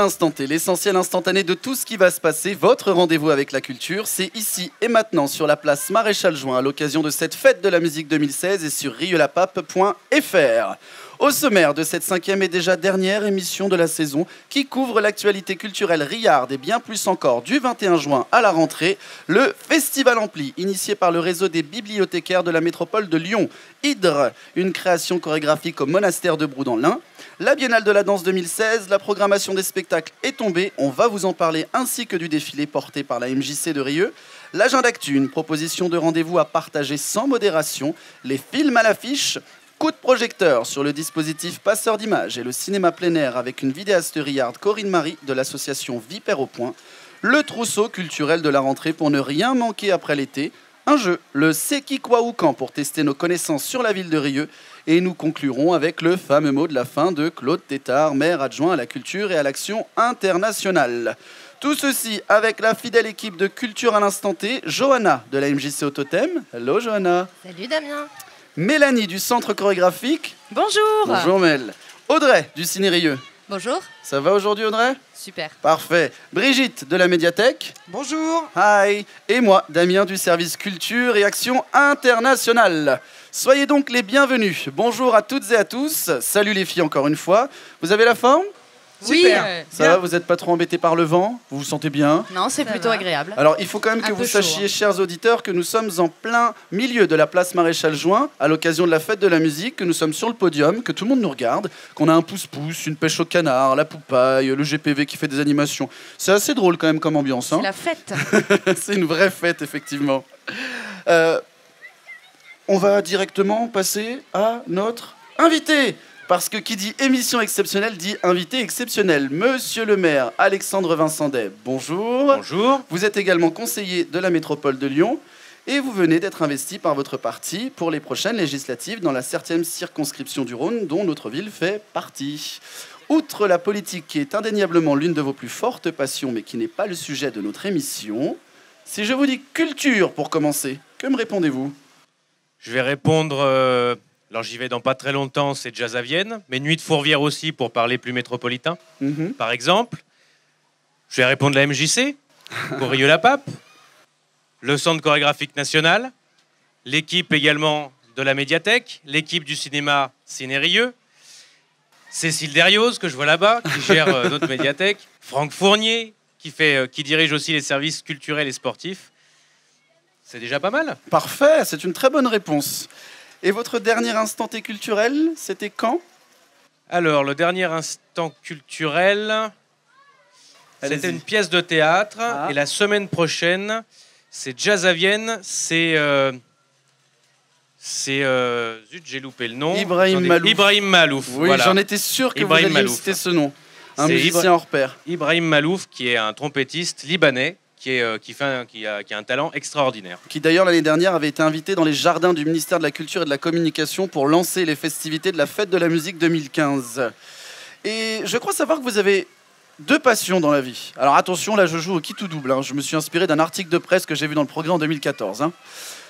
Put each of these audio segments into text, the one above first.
l'instant T, l'essentiel instantané de tout ce qui va se passer. Votre rendez-vous avec la culture, c'est ici et maintenant sur la place Maréchal Juin à l'occasion de cette fête de la musique 2016 et sur rieux-la-pape.fr. Au sommaire de cette 5e et déjà dernière émission de la saison qui couvre l'actualité culturelle riarde et bien plus encore du 21 juin à la rentrée, le Festival Ampli, initié par le réseau des bibliothécaires de la métropole de Lyon. Hydre, une création chorégraphique au monastère de Brou dans l'Ain. La Biennale de la danse 2016, la programmation des spectacles est tombée, on va vous en parler, ainsi que du défilé porté par la MJC de Rieux. L'agenda actu, une proposition de rendez-vous à partager sans modération, les films à l'affiche. Coup de projecteur sur le dispositif Passeur d'images et le cinéma plein air avec une vidéaste riarde Corinne Marie de l'association Vipère au Point. Le trousseau culturel de la rentrée pour ne rien manquer après l'été. Un jeu, le C'est qui quoi ou quand pour tester nos connaissances sur la ville de Rieux. Et nous conclurons avec le fameux mot de la fin de Claude Tétard, maire adjoint à la culture et à l'action internationale. Tout ceci avec la fidèle équipe de Culture à l'instant T, Johanna de la MJC au Totem. Hello Johanna. Salut Damien. Mélanie du Centre chorégraphique. Bonjour. Bonjour Mel. Audrey du Ciné Rieux. Bonjour. Ça va aujourd'hui Audrey? Super. Parfait. Brigitte de la médiathèque. Bonjour. Hi. Et moi, Damien du service culture et action internationale. Soyez donc les bienvenus. Bonjour à toutes et à tous. Salut les filles encore une fois. Vous avez la forme? Super. Oui. Ça va, vous n'êtes pas trop embêtés par le vent? Vous vous sentez bien? Non, c'est plutôt agréable. Alors, il faut quand même que Un vous peu chaud, sachiez, chers auditeurs, que nous sommes en plein milieu de la place Maréchal Juin, à l'occasion de la fête de la musique, que nous sommes sur le podium, que tout le monde nous regarde, qu'on a un pouce-pouce, une pêche au canard, la poupaille, le GPV qui fait des animations. C'est assez drôle quand même comme ambiance. C'est la fête. C'est une vraie fête, effectivement. On va directement passer à notre invité. Parce que qui dit émission exceptionnelle dit invité exceptionnel. Monsieur le maire Alexandre Vincendet, bonjour. Bonjour. Vous êtes également conseiller de la métropole de Lyon et vous venez d'être investi par votre parti pour les prochaines législatives dans la 7e circonscription du Rhône dont notre ville fait partie. Outre la politique qui est indéniablement l'une de vos plus fortes passions mais qui n'est pas le sujet de notre émission, si je vous dis culture pour commencer, que me répondez-vous? Je vais répondre... Alors j'y vais dans pas très longtemps, c'est Jazz à Vienne, mais Nuit de Fourvière aussi pour parler plus métropolitain. Par exemple, je vais répondre la MJC, pour Rieux-la-Pape, le Centre chorégraphique national, l'équipe également de la médiathèque, l'équipe du cinéma Ciné Rieux, Cécile Derrioz, que je vois là-bas, qui gère notre médiathèque, Franck Fournier, qui dirige aussi les services culturels et sportifs. C'est déjà pas mal. Parfait, c'est une très bonne réponse. Et votre dernier instant T culturel, c'était quand? Alors, le dernier instant culturel, c'était une pièce de théâtre. Et la semaine prochaine, c'est Jazz à Vienne. C'est zut, j'ai loupé le nom. Ibrahim Malouf. Ibrahim Malouf. Oui, voilà. j'en étais sûr que Ibrahim vous alliez Malouf. citer ce nom. Un musicien hors pair. Ibrahim Malouf, qui est un trompettiste libanais, qui a un talent extraordinaire. Qui d'ailleurs l'année dernière avait été invité dans les jardins du ministère de la Culture et de la Communication pour lancer les festivités de la Fête de la Musique 2015. Et je crois savoir que vous avez deux passions dans la vie. Alors attention, là je joue au qui tout double. Je me suis inspiré d'un article de presse que j'ai vu dans le Progrès en 2014.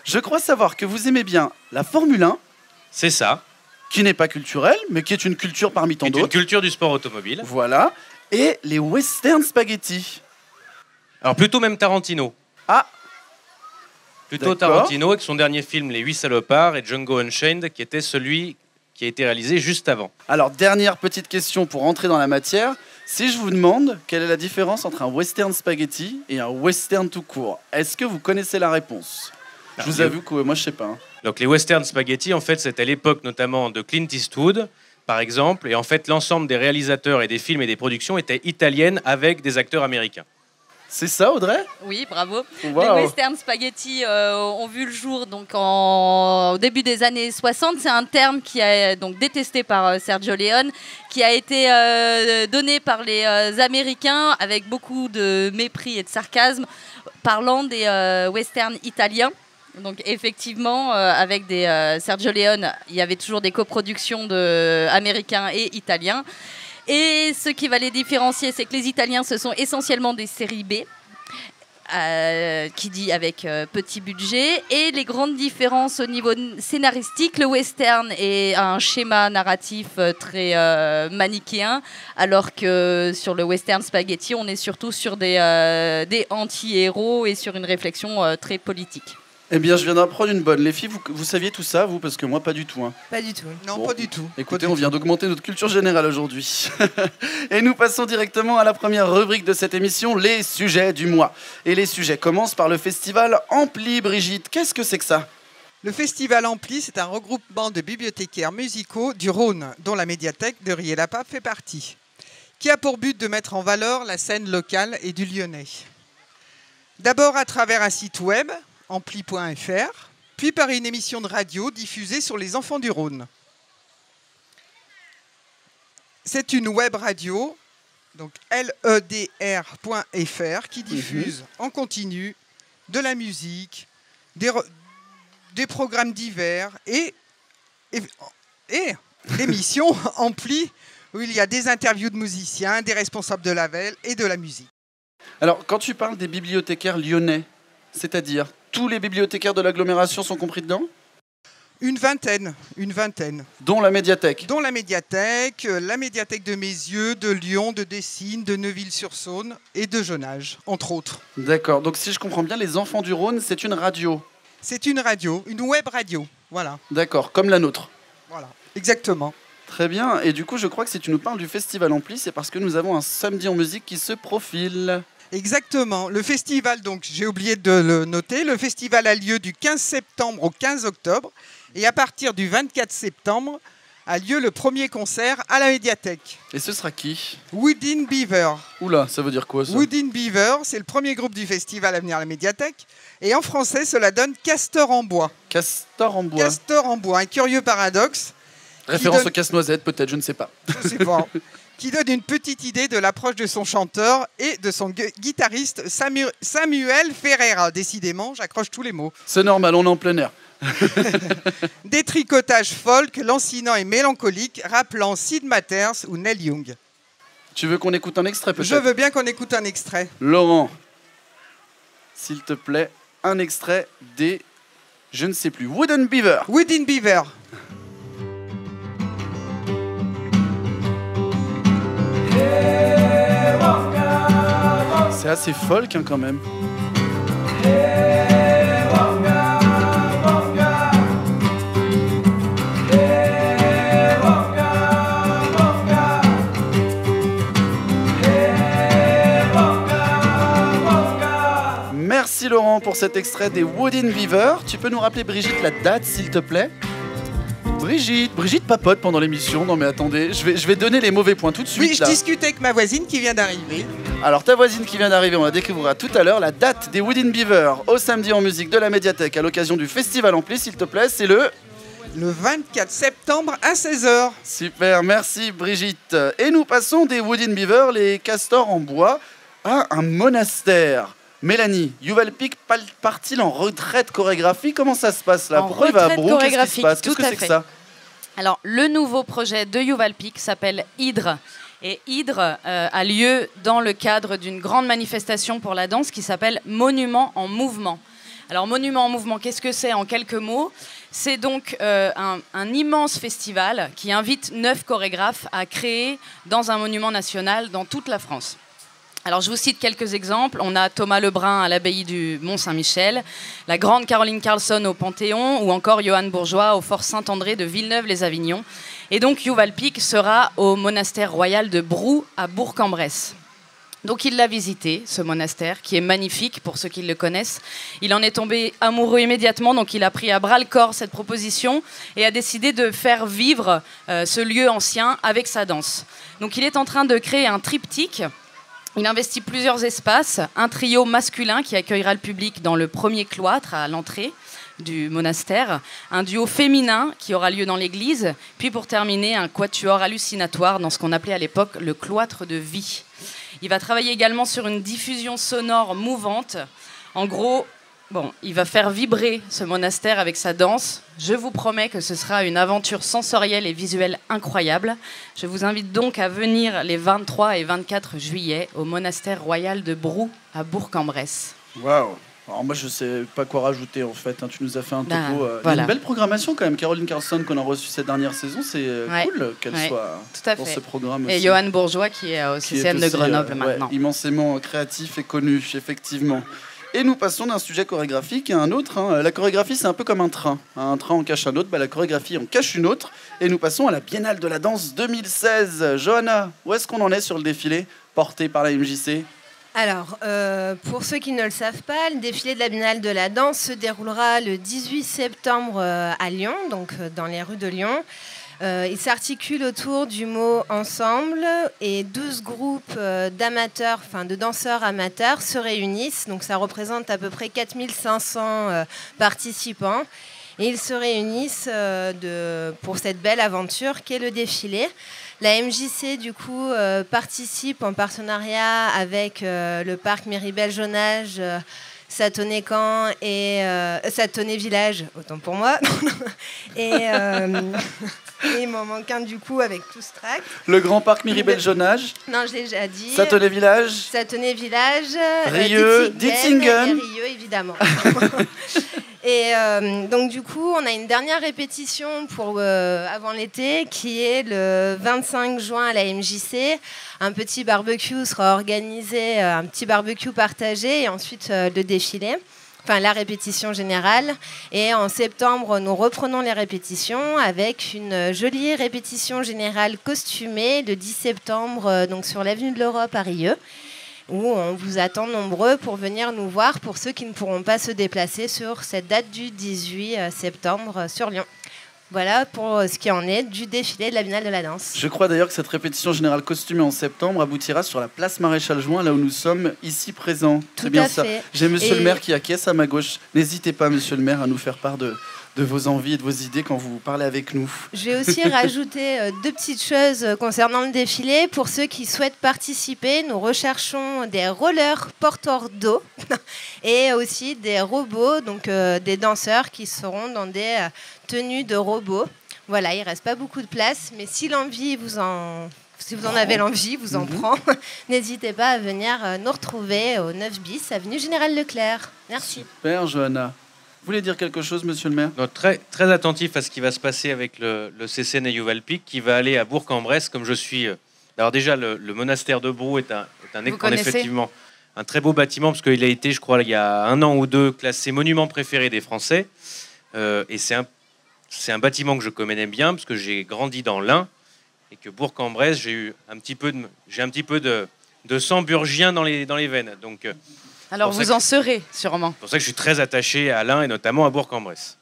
Je crois savoir que vous aimez bien la Formule 1. C'est ça. Qui n'est pas culturelle, mais qui est une culture parmi tant C'est d'autres. une culture du sport automobile. Voilà. Et les western spaghetti. Alors plutôt même Tarantino. Ah. Plutôt D'accord. Tarantino avec son dernier film Les 8 salopards et Django Unchained qui était celui qui a été réalisé juste avant. Alors dernière petite question pour rentrer dans la matière. Si je vous demande quelle est la différence entre un western spaghetti et un western tout court, est-ce que vous connaissez la réponse? Je vous avoue que moi je sais pas. Donc les western spaghetti en fait c'était à l'époque notamment de Clint Eastwood par exemple et en fait l'ensemble des réalisateurs et des films et des productions étaient italiennes avec des acteurs américains. C'est ça, Audrey? Oui, bravo. Wow. Les western spaghetti ont vu le jour donc au début des années 60. C'est un terme qui est donc détesté par Sergio Leone, qui a été donné par les Américains avec beaucoup de mépris et de sarcasme, parlant des westerns italiens. Donc effectivement, avec Sergio Leone, il y avait toujours des coproductions américains et italiens. Et ce qui va les différencier, c'est que les Italiens, ce sont essentiellement des séries B, qui dit avec petit budget, et les grandes différences au niveau scénaristique. Le western est un schéma narratif très manichéen, alors que sur le western spaghetti, on est surtout sur des anti-héros et sur une réflexion très politique. Eh bien, je viens d'apprendre une bonne. Les filles, vous saviez tout ça, vous? Parce que moi, pas du tout. Hein. Pas du tout. Non, bon, pas du tout. Écoutez, on vient d'augmenter notre culture générale aujourd'hui. Et nous passons directement à la première rubrique de cette émission, les sujets du mois. Et les sujets commencent par le festival Ampli. Brigitte, qu'est-ce que c'est que ça? Le festival Ampli, c'est un regroupement de bibliothécaires musicaux du Rhône, dont la médiathèque de Rieux-la-Pape fait partie, qui a pour but de mettre en valeur la scène locale et du Lyonnais. D'abord à travers un site web, ampli.fr, puis par une émission de radio diffusée sur les enfants du Rhône. C'est une web radio, donc ledr.fr, qui diffuse en continu de la musique, des programmes divers et l'émission Ampli, où il y a des interviews de musiciens, des responsables de label et de la musique. Alors, quand tu parles des bibliothécaires lyonnais, c'est-à-dire tous les bibliothécaires de l'agglomération sont compris dedans? Une vingtaine. Dont la médiathèque? Dont la médiathèque de Mézieux, de Lyon, de Dessines, de Neuville-sur-Saône et de Jonage, entre autres. D'accord, donc si je comprends bien, les enfants du Rhône, c'est une radio? C'est une radio, une web radio, voilà. D'accord, comme la nôtre? Voilà, exactement. Très bien, et du coup, je crois que si tu nous parles du festival Ampli, c'est parce que nous avons un samedi en musique qui se profile. Exactement. Le festival, donc j'ai oublié de le noter, le festival a lieu du 15 septembre au 15 octobre et à partir du 24 septembre a lieu le premier concert à la médiathèque. Et ce sera qui? Wooden Beaver. Oula, ça veut dire quoi ça? Wooden Beaver, c'est le premier groupe du festival à venir à la médiathèque et en français cela donne Castor en bois. Castor en bois. Castor en bois, un curieux paradoxe. Référence au casse-noisette peut-être, je ne sais pas. Je sais pas. Qui donne une petite idée de l'approche de son chanteur et de son guitariste Samuel Ferreira. Décidément, j'accroche tous les mots. C'est normal, on est en plein air. Des tricotages folk, lancinants et mélancoliques, rappelant Sid Matters ou Neil Young. Tu veux qu'on écoute un extrait peut-être? Je veux bien qu'on écoute un extrait. Laurent, s'il te plaît, un extrait des... Je ne sais plus. Wooden Beaver. Wooden Beaver. C'est assez folk hein, quand même. Merci Laurent pour cet extrait des Wooden Beaver. Tu peux nous rappeler Brigitte la date s'il te plaît? Brigitte papote pendant l'émission. Non mais attendez, je vais donner les mauvais points tout de suite. Oui, je discute avec ma voisine qui vient d'arriver. Alors ta voisine qui vient d'arriver, on la découvrira tout à l'heure. La date des Wooden Beaver au samedi en musique de la médiathèque à l'occasion du festival Ampli, s'il te plaît, c'est le 24 septembre à 16h. Super, merci Brigitte. Et nous passons des Wooden Beaver, les castors en bois, à un monastère. Mélanie, Yuval Pic part-il en retraite chorégraphique? Comment ça se passe là? Pourquoi il va à Brou? Qu'est-ce qui se passe? Qu'est-ce que c'est que ça? Alors, le nouveau projet de Yuval Pic s'appelle Hydre. Et Hydre a lieu dans le cadre d'une grande manifestation pour la danse qui s'appelle Monument en mouvement. Alors, Monument en mouvement, qu'est-ce que c'est en quelques mots? C'est donc un immense festival qui invite 9 chorégraphes à créer dans un monument national dans toute la France. Alors, je vous cite quelques exemples. On a Thomas Lebrun à l'abbaye du Mont-Saint-Michel, la grande Caroline Carlson au Panthéon ou encore Johan Bourgeois au Fort Saint-André de Villeneuve-les-Avignon. Et donc, Yuval Pic sera au monastère royal de Brou à Bourg-en-Bresse. Donc, il l'a visité, ce monastère, qui est magnifique pour ceux qui le connaissent. Il en est tombé amoureux immédiatement, donc il a pris à bras-le-corps cette proposition et a décidé de faire vivre ce lieu ancien avec sa danse. Donc, il est en train de créer un triptyque. Il investit plusieurs espaces, un trio masculin qui accueillera le public dans le premier cloître à l'entrée du monastère, un duo féminin qui aura lieu dans l'église, puis pour terminer un quatuor hallucinatoire dans ce qu'on appelait à l'époque le cloître de vie. Il va travailler également sur une diffusion sonore mouvante. En gros, il va faire vibrer ce monastère avec sa danse. Je vous promets que ce sera une aventure sensorielle et visuelle incroyable. Je vous invite donc à venir les 23 et 24 juillet au monastère royal de Brou à Bourg-en-Bresse. Waouh. Alors moi je sais pas quoi rajouter en fait, hein. Tu nous as fait un topo. Il y a Voilà. une belle programmation quand même. Caroline Carlson qu'on a reçue cette dernière saison, c'est cool qu'elle soit tout à dans fait. ce programme Et aussi. Johan Bourgeois qui est au CCM de Grenoble maintenant. Immensément créatif et connu, effectivement. Et nous passons d'un sujet chorégraphique à un autre, hein. La chorégraphie c'est un peu comme un train. Un train en cache un autre, la chorégraphie en cache une autre. Et nous passons à la Biennale de la danse 2016. Johanna, où est-ce qu'on en est sur le défilé porté par la MJC ? Alors, pour ceux qui ne le savent pas, le défilé de la Biennale de la danse se déroulera le 18 septembre à Lyon, donc dans les rues de Lyon. Il s'articule autour du mot ensemble et 12 groupes d'amateurs, enfin de danseurs amateurs se réunissent. Donc ça représente à peu près 4500 participants. Et ils se réunissent pour cette belle aventure qu'est le défilé. La MJC, du coup, participe en partenariat avec le parc Méribel-Jonage, Satonnet-Camp et Satonnet-Village, autant pour moi. Et il m'en manque un, du coup, avec Toustrac. Le grand parc Méribel-Jonage. Non, je l'ai déjà dit. Satonnet-Village. Satonnet-Village. Rieux, Ditzingen. Et Rieux, évidemment. Et donc du coup, on a une dernière répétition avant l'été qui est le 25 juin à la MJC. Un petit barbecue sera organisé, un petit barbecue partagé et ensuite le défilé. Enfin, la répétition générale. Et en septembre, nous reprenons les répétitions avec une jolie répétition générale costumée le 10 septembre donc sur l'avenue de l'Europe à Rieux, où on vous attend nombreux pour venir nous voir pour ceux qui ne pourront pas se déplacer sur cette date du 18 septembre sur Lyon. Voilà pour ce qui en est du défilé de la Biennale de la danse. Je crois d'ailleurs que cette répétition générale costumée en septembre aboutira sur la place Maréchal Juin, là où nous sommes ici présents. Tout à fait. J'ai monsieur le maire qui acquiesce à ma gauche. N'hésitez pas, monsieur le maire, à nous faire part de vos envies et de vos idées quand vous parlez avec nous. Je vais aussi rajouter deux petites choses concernant le défilé. Pour ceux qui souhaitent participer, nous recherchons des rollers porteurs d'eau et aussi des robots, donc des danseurs qui seront dans des tenues de robots. Voilà, il ne reste pas beaucoup de place, mais si vous en avez l'envie, vous en prend, n'hésitez pas à venir nous retrouver au 9 bis, avenue Général Leclerc. Merci. Super, Johanna. Vous voulez dire quelque chose, monsieur le maire ? Non, très, très attentif à ce qui va se passer avec le CCN et Yuval Peak, qui va aller à Bourg-en-Bresse, comme je suis. Alors déjà, le monastère de Brou est effectivement un très beau bâtiment, parce qu'il a été, je crois, il y a 1 an ou 2, classé monument préféré des Français. Et c'est un bâtiment que je connais bien, parce que j'ai grandi dans l'Ain, et que Bourg-en-Bresse, j'ai un petit peu de sang burgien dans les veines. Donc, alors vous en serez sûrement. c'est pour ça que je suis très attaché à l'Ain et notamment à Bourg-en-Bresse.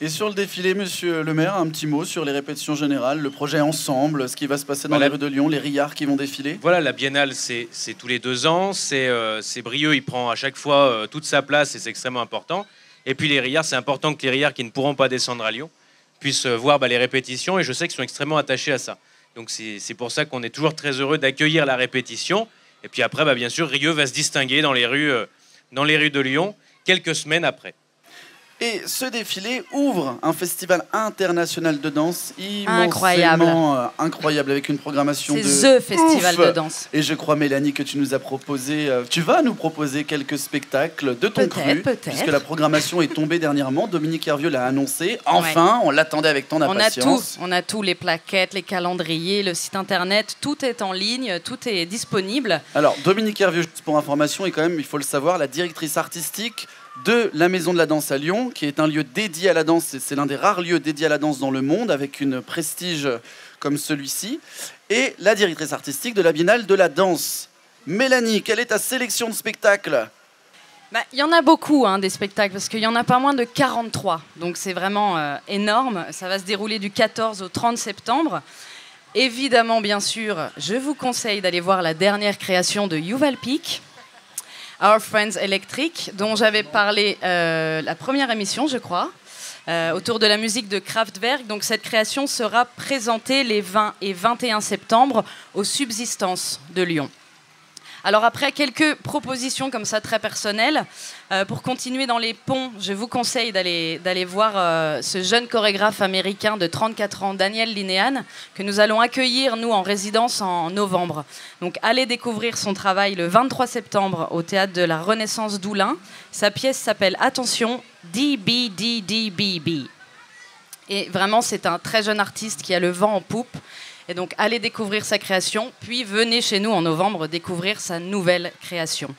Et sur le défilé, monsieur le maire, un petit mot sur les répétitions générales, le projet Ensemble, ce qui va se passer dans les rues de Lyon, les riards qui vont défiler. Voilà, la Biennale, c'est tous les 2 ans. C'est Brieux, il prend à chaque fois toute sa place et c'est extrêmement important. Et puis les riards, c'est important que les riards qui ne pourront pas descendre à Lyon puissent voir les répétitions, et je sais qu'ils sont extrêmement attachés à ça. Donc c'est pour ça qu'on est toujours très heureux d'accueillir la répétition. Et puis après, bien sûr, Rieux va se distinguer dans les rues de Lyon quelques semaines après. Et ce défilé ouvre un festival international de danse incroyable, incroyable avec une programmation c'est the festival de danse. Et je crois, Mélanie, que tu nous as proposé, tu vas nous proposer quelques spectacles de ton cru, puisque la programmation est tombée dernièrement. Dominique Hervieux l'a annoncé. Enfin, on l'attendait avec tant d'impatience. On a tout, les plaquettes, les calendriers, le site internet, tout est en ligne, tout est disponible. Alors, Dominique Hervieux, juste pour information, est quand même, il faut le savoir, la directrice artistique de la Maison de la Danse à Lyon, qui est un lieu dédié à la danse. C'est l'un des rares lieux dédiés à la danse dans le monde, avec une prestige comme celui-ci. Et la directrice artistique de la Biennale de la danse. Mélanie, quelle est ta sélection de spectacles ? Il y en a beaucoup, des spectacles, parce qu'il y en a pas moins de 43. Donc c'est vraiment énorme. Ça va se dérouler du 14 au 30 septembre. Évidemment, bien sûr, je vous conseille d'aller voir la dernière création de Yuval Peak, Our Friends Electric, dont j'avais parlé la première émission, je crois, autour de la musique de Kraftwerk. Donc cette création sera présentée les 20 et 21 septembre aux Subsistances de Lyon. Alors après, quelques propositions comme ça très personnelles. Pour continuer dans les ponts, je vous conseille d'aller voir ce jeune chorégraphe américain de 34 ans, Daniel Linehan, que nous allons accueillir, nous, en résidence en novembre. Donc allez découvrir son travail le 23 septembre au Théâtre de la Renaissance d'Oulin. Sa pièce s'appelle, attention, DBDDBB. Et vraiment, c'est un très jeune artiste qui a le vent en poupe. Et donc, allez découvrir sa création, puis venez chez nous en novembre découvrir sa nouvelle création.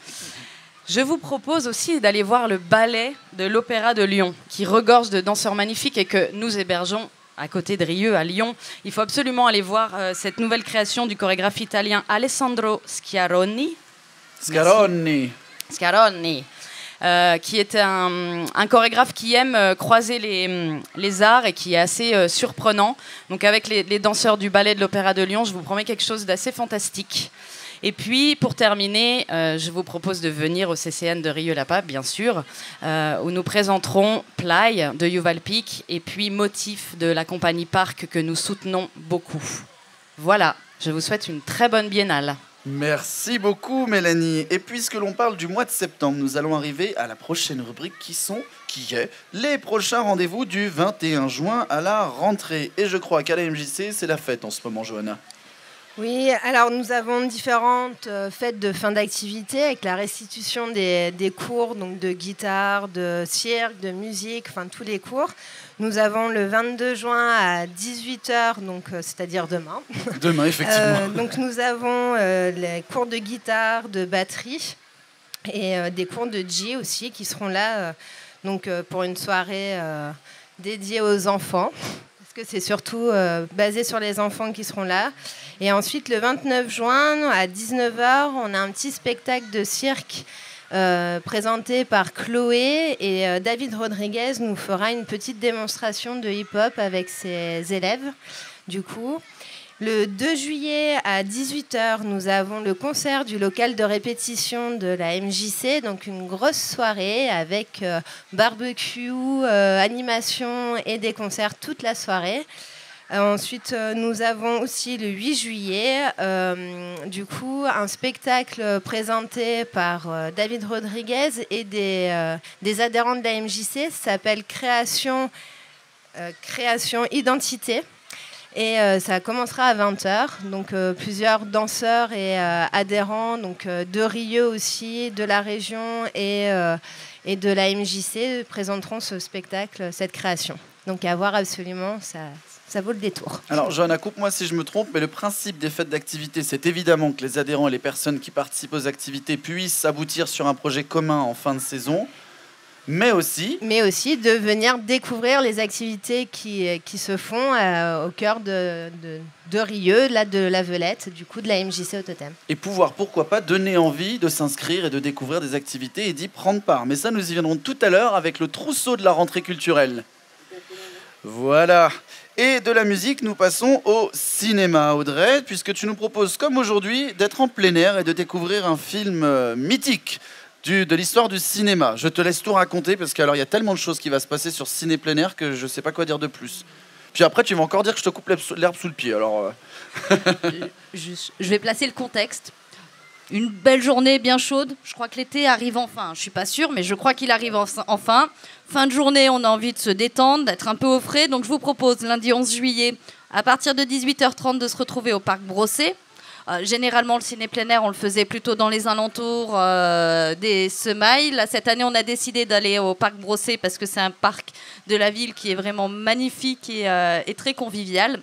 Je vous propose aussi d'aller voir le ballet de l'Opéra de Lyon, qui regorge de danseurs magnifiques et que nous hébergeons à côté de Rieux, à Lyon. Il faut absolument aller voir cette nouvelle création du chorégraphe italien Alessandro Schiaroni. Schiaroni. Qui est un chorégraphe qui aime croiser les arts et qui est assez surprenant. Donc avec les danseurs du ballet de l'Opéra de Lyon, je vous promets quelque chose d'assez fantastique. Et puis, pour terminer, je vous propose de venir au CCN de Rieux-la-Pape, bien sûr, où nous présenterons Play de Yuval Pic et puis Motif de la compagnie Parc que nous soutenons beaucoup. Voilà, je vous souhaite une très bonne biennale. Merci beaucoup Mélanie. Et puisque l'on parle du mois de septembre, nous allons arriver à la prochaine rubrique qui est les prochains rendez-vous du 21 juin à la rentrée. Et je crois qu'à la MJC, c'est la fête en ce moment, Johanna. Oui, alors nous avons différentes fêtes de fin d'activité avec la restitution des cours donc de guitare, de cirque, de musique, enfin tous les cours. Nous avons le 22 juin à 18h, donc c'est-à-dire demain. Demain, effectivement. Donc nous avons les cours de guitare, de batterie et des cours de J aussi qui seront là pour une soirée dédiée aux enfants. Parce que c'est surtout basé sur les enfants qui seront là. Et ensuite, le 29 juin, à 19h, on a un petit spectacle de cirque présenté par Chloé. Et David Rodriguez nous fera une petite démonstration de hip-hop avec ses élèves, du coup. Le 2 juillet à 18h, nous avons le concert du local de répétition de la MJC, donc une grosse soirée avec barbecue, animation et des concerts toute la soirée. Ensuite, nous avons aussi le 8 juillet, un spectacle présenté par David Rodriguez et des adhérents de la MJC. Ça s'appelle Création Identité. Et ça commencera à 20h. Donc plusieurs danseurs et adhérents de Rieux aussi, de la région et de la MJC présenteront ce spectacle, cette création. Donc à voir absolument, ça vaut le détour. Alors Johanna, coupe-moi si je me trompe, mais le principe des fêtes d'activité, c'est évidemment que les adhérents et les personnes qui participent aux activités puissent aboutir sur un projet commun en fin de saison. Mais aussi de venir découvrir les activités qui se font au cœur de Rieux, là, de la Velette, du coup de la MJC au Totem. Et pouvoir, pourquoi pas, donner envie de s'inscrire et de découvrir des activités et d'y prendre part. Mais ça, nous y viendrons tout à l'heure avec le trousseau de la rentrée culturelle. Voilà. Et de la musique, nous passons au cinéma, Audrey, puisque tu nous proposes, comme aujourd'hui, d'être en plein air et de découvrir un film mythique de l'histoire du cinéma. Je te laisse tout raconter parce qu'il y a tellement de choses qui vont se passer sur Ciné plein air que je ne sais pas quoi dire de plus. Puis après, tu vas encore dire que je te coupe l'herbe sous le pied. Alors, je vais placer le contexte. Une belle journée bien chaude. Je crois que l'été arrive enfin. Je ne suis pas sûre, mais je crois qu'il arrive enfin. Fin de journée, on a envie de se détendre, d'être un peu au frais. Donc je vous propose lundi 11 juillet, à partir de 18h30, de se retrouver au Parc Brossé. Généralement, le ciné plein air, on le faisait plutôt dans les alentours des Semailles. Là, cette année, on a décidé d'aller au Parc Brossé parce que c'est un parc de la ville qui est vraiment magnifique et très convivial.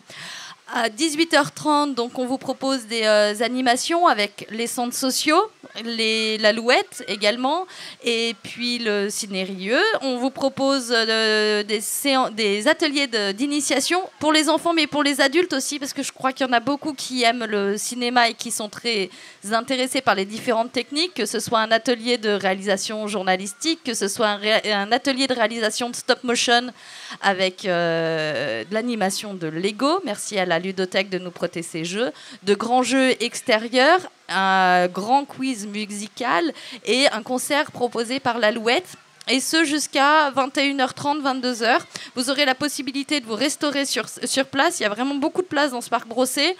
À 18h30, donc, on vous propose des animations avec les centres sociaux, l'Alouette également, et puis le Ciné Rieux. On vous propose des ateliers d'initiation pour les enfants, mais pour les adultes aussi, parce que je crois qu'il y en a beaucoup qui aiment le cinéma et qui sont très intéressés par les différentes techniques, que ce soit un atelier de réalisation journalistique, que ce soit un atelier de réalisation de stop motion avec de l'animation de Lego. Merci à la ludothèque de nous prêter ces jeux, de grands jeux extérieurs, un grand quiz musical et un concert proposé par l'Alouette. Et ce jusqu'à 21h30, 22h. Vous aurez la possibilité de vous restaurer sur place. Il y a vraiment beaucoup de place dans ce parc Brossé.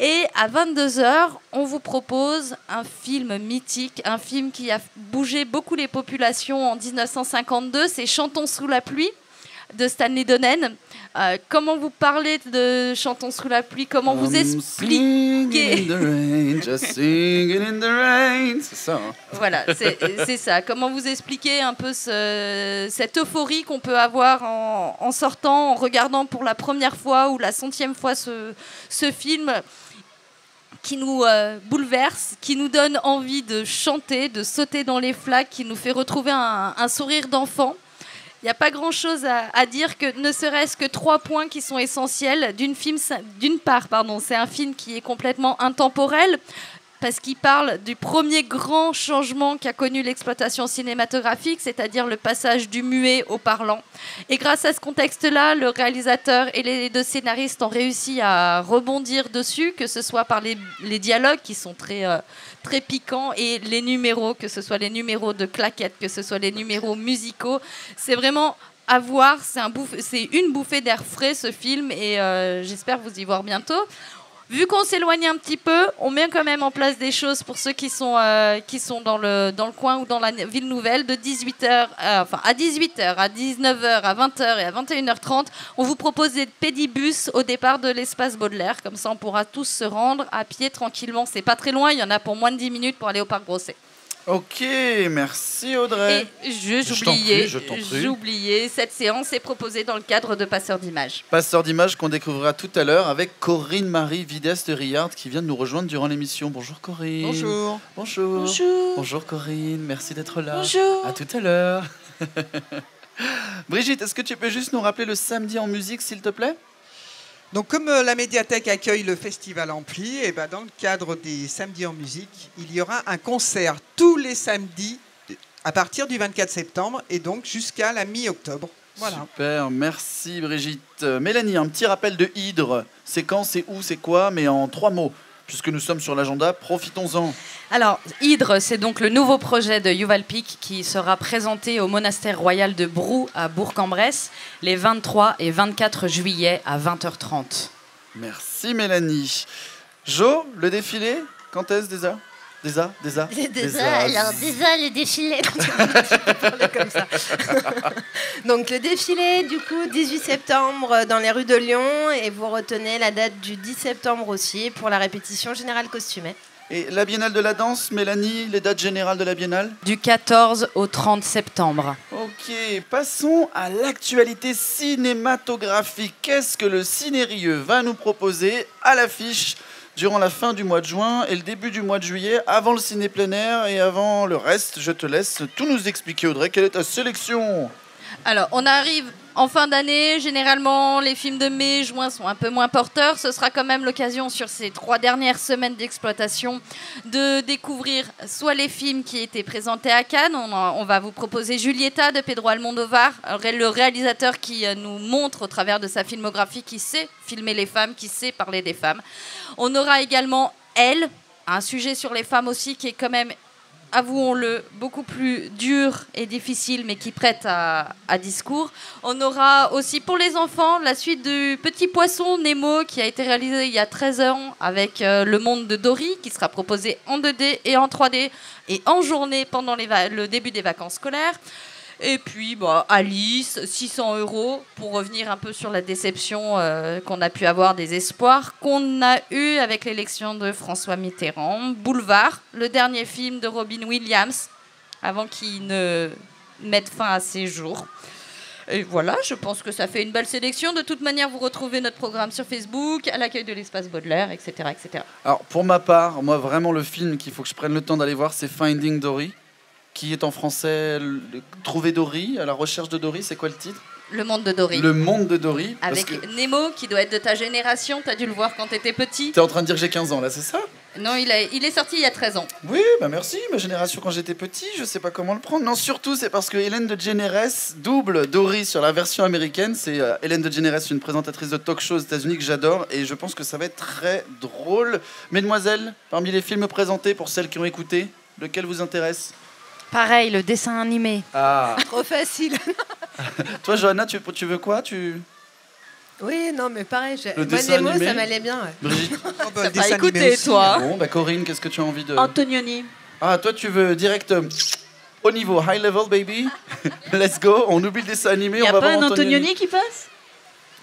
Et à 22h, on vous propose un film mythique, un film qui a bougé beaucoup les populations en 1952, c'est Chantons sous la pluie de Stanley Donen. Comment vous parlez de Chantons sous la pluie? Comment vous expliquez Just singing in the rain. C'est ça. Hein. Voilà, c'est ça. Comment vous expliquez un peu cette euphorie qu'on peut avoir en sortant, en regardant pour la première fois ou la 100e fois ce film qui nous bouleverse, qui nous donne envie de chanter, de sauter dans les flaques, qui nous fait retrouver un sourire d'enfant. Il n'y a pas grand-chose à dire, que ne serait-ce que 3 points qui sont essentiels. D'une part, c'est un film qui est complètement intemporel, parce qu'il parle du premier grand changement qu'a connu l'exploitation cinématographique, c'est-à-dire le passage du muet au parlant. Et grâce à ce contexte-là, le réalisateur et les 2 scénaristes ont réussi à rebondir dessus, que ce soit par les dialogues qui sont très piquants et les numéros, que ce soit les numéros de claquettes, que ce soit les numéros musicaux. C'est vraiment à voir, c'est une bouffée d'air frais ce film et j'espère vous y voir bientôt. Vu qu'on s'éloigne un petit peu, on met quand même en place des choses pour ceux qui sont dans le coin ou dans la ville nouvelle, de 18h, à 18h, à 19h, à 20h et à 21h30. On vous propose des pédibus au départ de l'espace Baudelaire. Comme ça, on pourra tous se rendre à pied tranquillement. C'est pas très loin, il y en a pour moins de 10 minutes pour aller au parc Grosset. Ok, merci Audrey. Et j'oubliais, cette séance est proposée dans le cadre de Passeurs d'images. Passeurs d'images qu'on découvrira tout à l'heure avec Corinne-Marie Vidès-de-Rillard qui vient de nous rejoindre durant l'émission. Bonjour Corinne. Bonjour. Bonjour. Bonjour. Bonjour Corinne, merci d'être là. Bonjour. À tout à l'heure. Brigitte, est-ce que tu peux juste nous rappeler le samedi en musique, s'il te plaît ? Donc, comme la médiathèque accueille le festival Ampli, et dans le cadre des samedis en musique, il y aura un concert tous les samedis à partir du 24 septembre et donc jusqu'à la mi-octobre. Voilà. Super, merci Brigitte. Mélanie, un petit rappel de Hydre. C'est quand, c'est où, c'est quoi, mais en 3 mots. Puisque nous sommes sur l'agenda, profitons-en. Alors, Hydre, c'est donc le nouveau projet de Yuval Pic qui sera présenté au monastère royal de Brou à Bourg-en-Bresse les 23 et 24 juillet à 20h30. Merci Mélanie. Jo, le défilé, quand est-ce déjà ? Déjà, le défilé. Comme ça. Donc le défilé, du coup, 18 septembre dans les rues de Lyon, et vous retenez la date du 10 septembre aussi pour la répétition générale costumée. Et la Biennale de la danse, Mélanie, les dates générales de la Biennale ? Du 14 au 30 septembre. Ok, passons à l'actualité cinématographique. Qu'est-ce que le Cinérieux va nous proposer à l'affiche durant la fin du mois de juin et le début du mois de juillet, avant le ciné plein air et avant le reste? Je te laisse tout nous expliquer, Audrey. Quelle est ta sélection? Alors, on arrive en fin d'année. Généralement, les films de mai, juin sont un peu moins porteurs. Ce sera quand même l'occasion, sur ces 3 dernières semaines d'exploitation, de découvrir soit les films qui étaient présentés à Cannes. On va vous proposer Julieta de Pedro Almodóvar, le réalisateur qui nous montre au travers de sa filmographie qui sait filmer les femmes, qui sait parler des femmes. On aura également Elle, un sujet sur les femmes aussi qui est quand même, avouons-le, beaucoup plus dur et difficile, mais qui prête à discours. On aura aussi pour les enfants la suite du Petit Poisson Nemo qui a été réalisé il y a 13 ans avec Le Monde de Dory, qui sera proposé en 2D et en 3D et en journée pendant le début des vacances scolaires. Et puis Alice, 600 € pour revenir un peu sur la déception qu'on a pu avoir des espoirs qu'on a eu avec l'élection de François Mitterrand. Boulevard, le dernier film de Robin Williams avant qu'il ne mette fin à ses jours. Et voilà, je pense que ça fait une belle sélection. De toute manière, vous retrouvez notre programme sur Facebook, à l'accueil de l'espace Baudelaire, etc., etc. Alors, pour ma part, moi, vraiment, le film qu'il faut que je prenne le temps d'aller voir, c'est Finding Dory, qui est en français Trouver Dory, à la recherche de Dory. C'est quoi le titre? Le Monde de Dory. Le Monde de Dory. Avec Nemo, qui doit être de ta génération. T'as dû le voir quand t'étais petit. T'es en train de dire que j'ai 15 ans, là, c'est ça? Non, il est sorti il y a 13 ans. Oui, merci. Ma génération, quand j'étais petit, je sais pas comment le prendre. Non, surtout, c'est parce que Ellen DeGeneres double Dory sur la version américaine. C'est Ellen DeGeneres, une présentatrice de talk-show aux États-Unis que j'adore. Et je pense que ça va être très drôle. Mesdemoiselles, parmi les films présentés, pour celles qui ont écouté, lequel vous intéresse? Pareil, le dessin animé. Ah. Trop facile. Toi, Johanna, tu veux quoi? Oui, non, mais pareil, Le moi, dessin Nemo, animé. ça m'allait bien. Ouais. Brigitte. Oh, bah, le T'as dessin animé écouté, aussi. toi. Bon, bah Corinne, qu'est-ce que tu as envie de... Antonioni. Ah, toi, tu veux direct au niveau high level, baby. Let's go. On oublie le dessin animé. Il n'y on a va pas voir un Antonioni qui passe?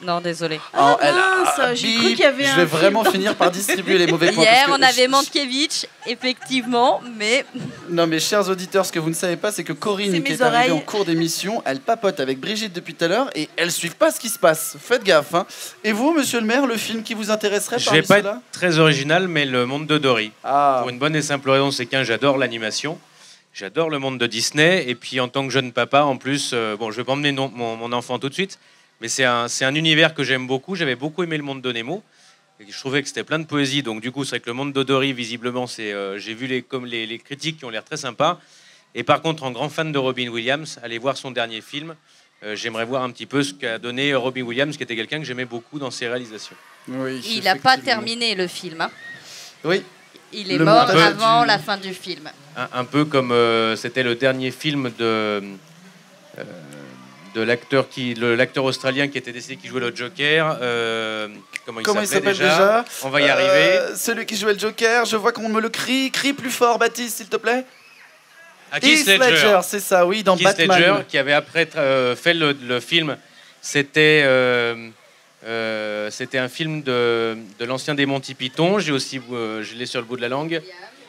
Non, désolé. Oh, mince, j'ai cru qu'il y avait je un vais film. vraiment finir par distribuer les mauvais points. Hier, parce on que avait Mankiewicz, effectivement, mais Non, mais chers auditeurs, ce que vous ne savez pas, c'est que Corinne, C'est qui mes est arrivée oreilles. en cours d'émission, elle papote avec Brigitte depuis tout à l'heure et elles suivent pas ce qui se passe. Faites gaffe. Hein. Et vous, monsieur le maire, le film qui vous intéresserait Je parmi vais pas ceux-là être très original, mais le monde de Dory. Ah, Pour une bonne et simple raison, c'est qu'un, j'adore l'animation. J'adore le monde de Disney. Et puis, en tant que jeune papa, en plus, bon, je vais pas emmener mon enfant tout de suite, mais c'est un univers que j'aime beaucoup. J'avais beaucoup aimé le monde de Nemo. Et je trouvais que c'était plein de poésie. Donc, du coup, c'est vrai que le monde de Dory, visiblement, j'ai vu les critiques qui ont l'air très sympas. Et par contre, en grand fan de Robin Williams, allez voir son dernier film. J'aimerais voir un petit peu ce qu'a donné Robin Williams, qui était quelqu'un que j'aimais beaucoup dans ses réalisations. oui. il n'a pas effectivement. terminé le film. Hein. Oui. Il est Le mort montage avant du- la fin du film. Un peu comme c'était le dernier film de l'acteur australien qui était décédé, qui jouait le Joker. Comment Comment il s'appelle déjà On va y arriver. Celui qui jouait le Joker, je vois qu'on me le crie. Crie plus fort, Baptiste, s'il te plaît. Heath Ledger. C'est ça, oui, dans Heath Batman. Ledger, qui avait après fait le film. C'était un film de l'ancien des Monty Python. Je l'ai sur le bout de la langue.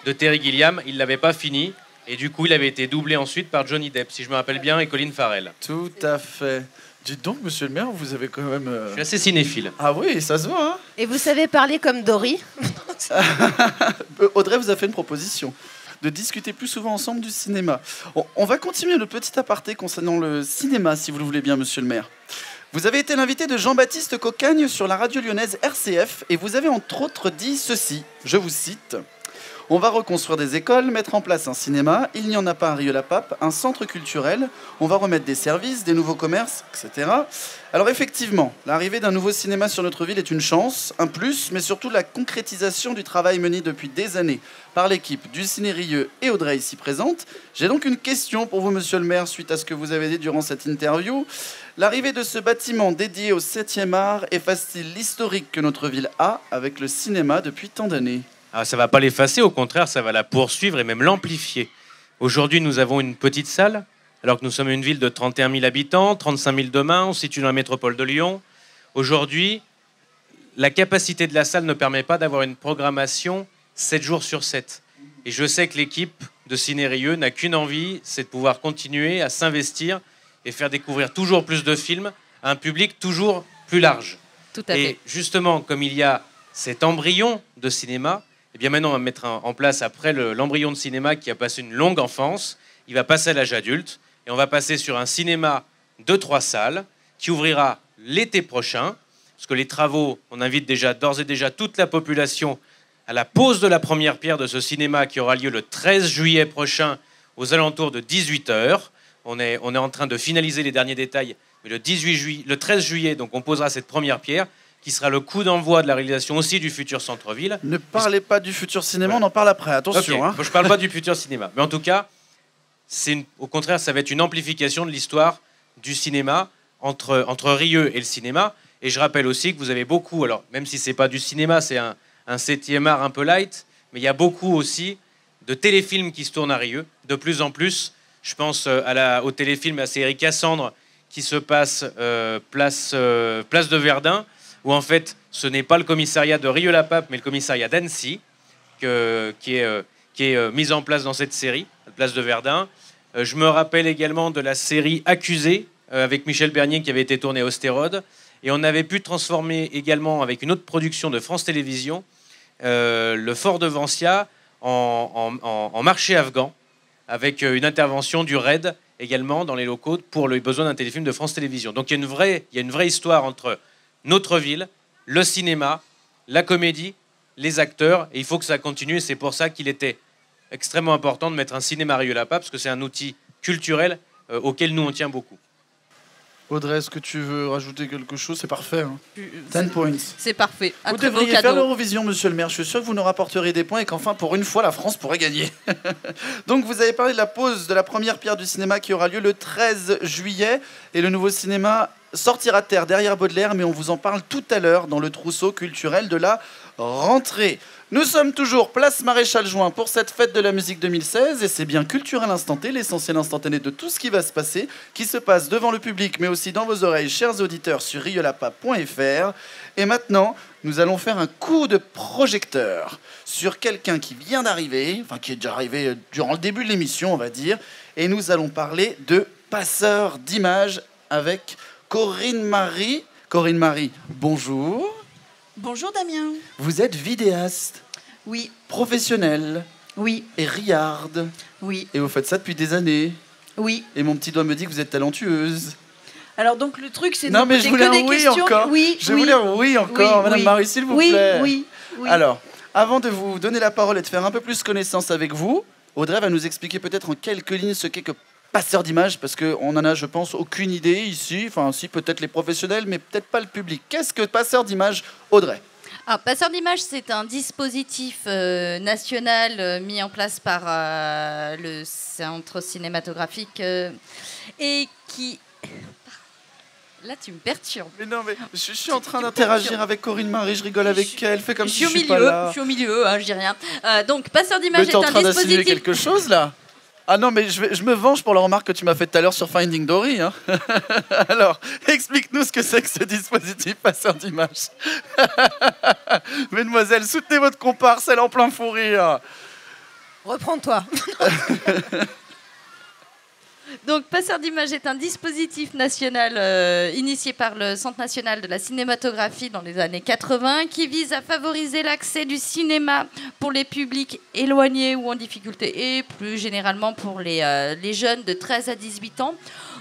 De Terry Gilliam. Il l'avait pas fini. Et du coup, il avait été doublé ensuite par Johnny Depp, si je me rappelle bien, et Colin Farrell. Tout à fait. Dites donc, monsieur le maire, vous avez quand même... Je suis assez cinéphile. Ah oui, ça se voit, hein. Et vous savez parler comme Dory? Audrey vous a fait une proposition de discuter plus souvent ensemble du cinéma. On va continuer le petit aparté concernant le cinéma, si vous le voulez bien, monsieur le maire. Vous avez été l'invité de Jean-Baptiste Cocagne sur la radio lyonnaise RCF et vous avez entre autres dit ceci, je vous cite: « On va reconstruire des écoles, mettre en place un cinéma, il n'y en a pas à Rieux-la-Pape, un centre culturel, on va remettre des services, des nouveaux commerces, etc. » Alors effectivement, l'arrivée d'un nouveau cinéma sur notre ville est une chance, un plus, mais surtout la concrétisation du travail mené depuis des années par l'équipe du Ciné Rieux et Audrey ici présente. J'ai donc une question pour vous, monsieur le maire, suite à ce que vous avez dit durant cette interview. L'arrivée de ce bâtiment dédié au 7e art efface-t-il l'historique que notre ville a avec le cinéma depuis tant d'années ? Ah, ça ne va pas l'effacer, au contraire, ça va la poursuivre et même l'amplifier. Aujourd'hui, nous avons une petite salle, alors que nous sommes une ville de 31 000 habitants, 35 000 demain, on se situe dans la métropole de Lyon. Aujourd'hui, la capacité de la salle ne permet pas d'avoir une programmation 7 jours sur 7. Et je sais que l'équipe de Ciné Rieux n'a qu'une envie, c'est de pouvoir continuer à s'investir et faire découvrir toujours plus de films à un public toujours plus large. Tout à fait. Et justement, comme il y a cet embryon de cinéma, eh bien maintenant on va mettre en place après l'embryon de cinéma qui a passé une longue enfance, il va passer à l'âge adulte et on va passer sur un cinéma de 3 salles qui ouvrira l'été prochain, parce que les travaux, on invite d'ores et déjà toute la population à la pose de la première pierre de ce cinéma qui aura lieu le 13 juillet prochain aux alentours de 18h. On est en train de finaliser les derniers détails, mais le 13 juillet, donc on posera cette première pierre, qui sera le coup d'envoi de la réalisation aussi du futur centre-ville. Ne parlez pas du futur cinéma, on en parle après, attention. Okay. Hein. Je ne parle pas du futur cinéma. Mais en tout cas, au contraire, ça va être une amplification de l'histoire du cinéma entre Rieux et le cinéma. Et je rappelle aussi que vous avez beaucoup, alors même si ce n'est pas du cinéma, c'est un 7e art un peu light, mais il y a beaucoup aussi de téléfilms qui se tournent à Rieux. De plus en plus, je pense au téléfilm, à la série Cassandre, qui se passe place de Verdun, où en fait, ce n'est pas le commissariat de Rieux-la-Pape, mais le commissariat d'Annecy, qui est mis en place dans cette série, place de Verdun. Je me rappelle également de la série Accusé, avec Michel Bernier, qui avait été tournée à Ostérode. Et on avait pu transformer également, avec une autre production de France Télévisions, le fort de Vancia en marché afghan, avec une intervention du RAID également dans les locaux pour les besoins d'un téléfilm de France Télévisions. Donc il y a une vraie histoire entre notre ville, le cinéma, la comédie, les acteurs, et il faut que ça continue. Et c'est pour ça qu'il était extrêmement important de mettre un cinéma à Rieux-la-Pape, parce que c'est un outil culturel auquel nous on tient beaucoup. Audrey, est-ce que tu veux rajouter quelque chose? C'est parfait. Hein. 10 points. C'est parfait. Un Vous très beau devriez faire cadeau. l'Eurovision, monsieur le maire. Je suis sûr que vous nous rapporterez des points et qu'enfin, pour une fois, la France pourrait gagner. Donc, vous avez parlé de la pose de la première pierre du cinéma qui aura lieu le 13 juillet. Et le nouveau cinéma sortir à terre derrière Baudelaire, mais on vous en parle tout à l'heure dans le trousseau culturel de la rentrée. Nous sommes toujours place Maréchal Juin pour cette fête de la musique 2016 et c'est bien Culturel Instant T, l'essentiel instantané de tout ce qui va se passer, qui se passe devant le public mais aussi dans vos oreilles, chers auditeurs, sur riolapa.fr. Et maintenant, nous allons faire un coup de projecteur sur quelqu'un qui vient d'arriver, enfin qui est déjà arrivé durant le début de l'émission, on va dire, et nous allons parler de passeur d'images avec Corinne Marie. Corinne Marie, bonjour. Bonjour Damien. Vous êtes vidéaste, Oui, professionnelle oui, et riarde. oui, Et vous faites ça depuis des années. oui. Et mon petit doigt me dit que vous êtes talentueuse. Alors donc le truc c'est de Non mais poser je voulais que un des oui questions. encore. Oui, Je oui. voulais un oui encore, Oui, Madame oui. Marie, s'il vous Oui, plaît. oui, oui. Alors, avant de vous donner la parole et de faire un peu plus connaissance avec vous, Audrey va nous expliquer peut-être en quelques lignes ce qu'est que passeur d'images, parce qu'on en a, je pense, aucune idée ici. Enfin, si, peut-être les professionnels, mais peut-être pas le public. Qu'est-ce que passeur d'images, Audrey? Alors, passeur d'images, c'est un dispositif national mis en place par le Centre cinématographique et qui... Là, tu me perturbes. Mais non, mais je suis en train d'interagir avec Corinne Marie, je rigole avec elle, fais comme Je si suis au je suis pas milieu, là. je suis au milieu, hein, je dis rien. Donc, passeur Mais d'images t'es est en un train d'insinuer dispositif... quelque chose, là? Ah non, mais je me venge pour la remarque que tu m'as faite tout à l'heure sur Finding Dory. Hein. Alors, explique-nous ce que c'est que ce dispositif passeur d'images. Mesdemoiselles, soutenez votre comparse, elle est en plein fou rire. Reprends-toi. Donc, passeur d'images est un dispositif national initié par le Centre national de la cinématographie dans les années 80 qui vise à favoriser l'accès du cinéma pour les publics éloignés ou en difficulté et plus généralement pour les jeunes de 13 à 18 ans.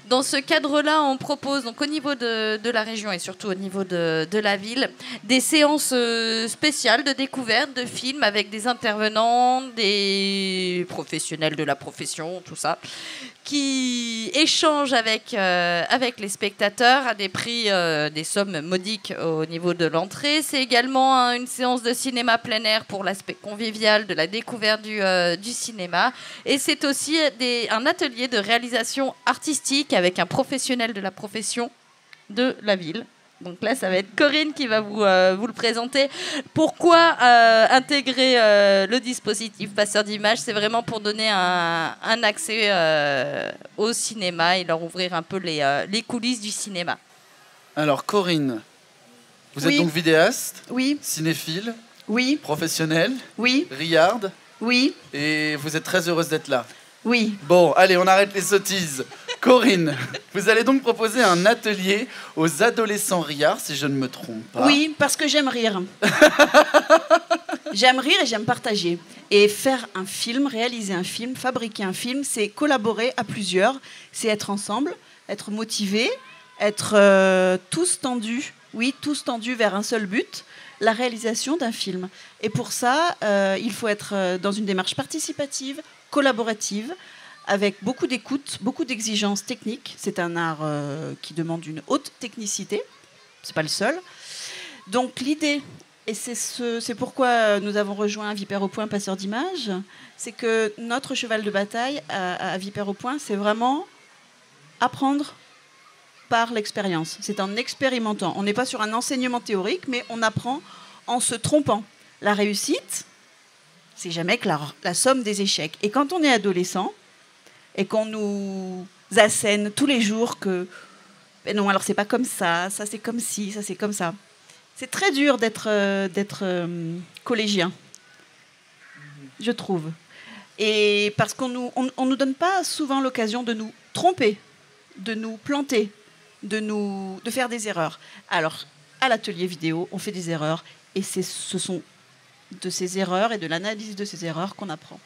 Dans ce cadre-là, on propose donc au niveau de la région et surtout au niveau de la ville des séances spéciales de découverte de films avec des intervenants, des professionnels de la profession, tout ça, qui échangent avec les spectateurs à des prix, des sommes modiques au niveau de l'entrée. C'est également une séance de cinéma plein air pour l'aspect convivial de la découverte du cinéma. Et c'est aussi un atelier de réalisation artistique avec un professionnel de la profession de la ville. Donc là, ça va être Corinne qui va vous le présenter. Pourquoi intégrer le dispositif passeur d'images? C'est vraiment pour donner un accès au cinéma et leur ouvrir un peu les coulisses du cinéma. Alors, Corinne, vous Oui. êtes donc vidéaste, Oui, cinéphile, oui, professionnelle, oui, riarde, oui, et vous êtes très heureuse d'être là. oui. Bon, allez, on arrête les sottises. Corinne, vous allez donc proposer un atelier aux adolescents riards, si je ne me trompe pas. Oui, parce que j'aime rire. J'aime rire et j'aime partager. Et faire un film, réaliser un film, fabriquer un film, c'est collaborer à plusieurs, c'est être ensemble, être motivé, être tous tendus, oui, tous tendus vers un seul but, la réalisation d'un film. Et pour ça, il faut être dans une démarche participative, collaborative, avec beaucoup d'écoute, beaucoup d'exigences techniques. C'est un art qui demande une haute technicité, c'est pas le seul. Donc l'idée, et c'est pourquoi nous avons rejoint Vipère au Point, passeur d'images, c'est que notre cheval de bataille à Vipère au Point, c'est vraiment apprendre par l'expérience. C'est en expérimentant. On n'est pas sur un enseignement théorique, mais on apprend en se trompant. La réussite, c'est jamais que la somme des échecs. Et quand on est adolescent, et qu'on nous assène tous les jours que ben non, alors c'est pas comme ça c'est comme ci, ça c'est comme ça. C'est très dur d'être collégien, je trouve. Et parce qu'on nous donne pas souvent l'occasion de nous tromper, de nous planter, de faire des erreurs. Alors, à l'atelier vidéo, on fait des erreurs et ce sont de ces erreurs et de l'analyse de ces erreurs qu'on apprend.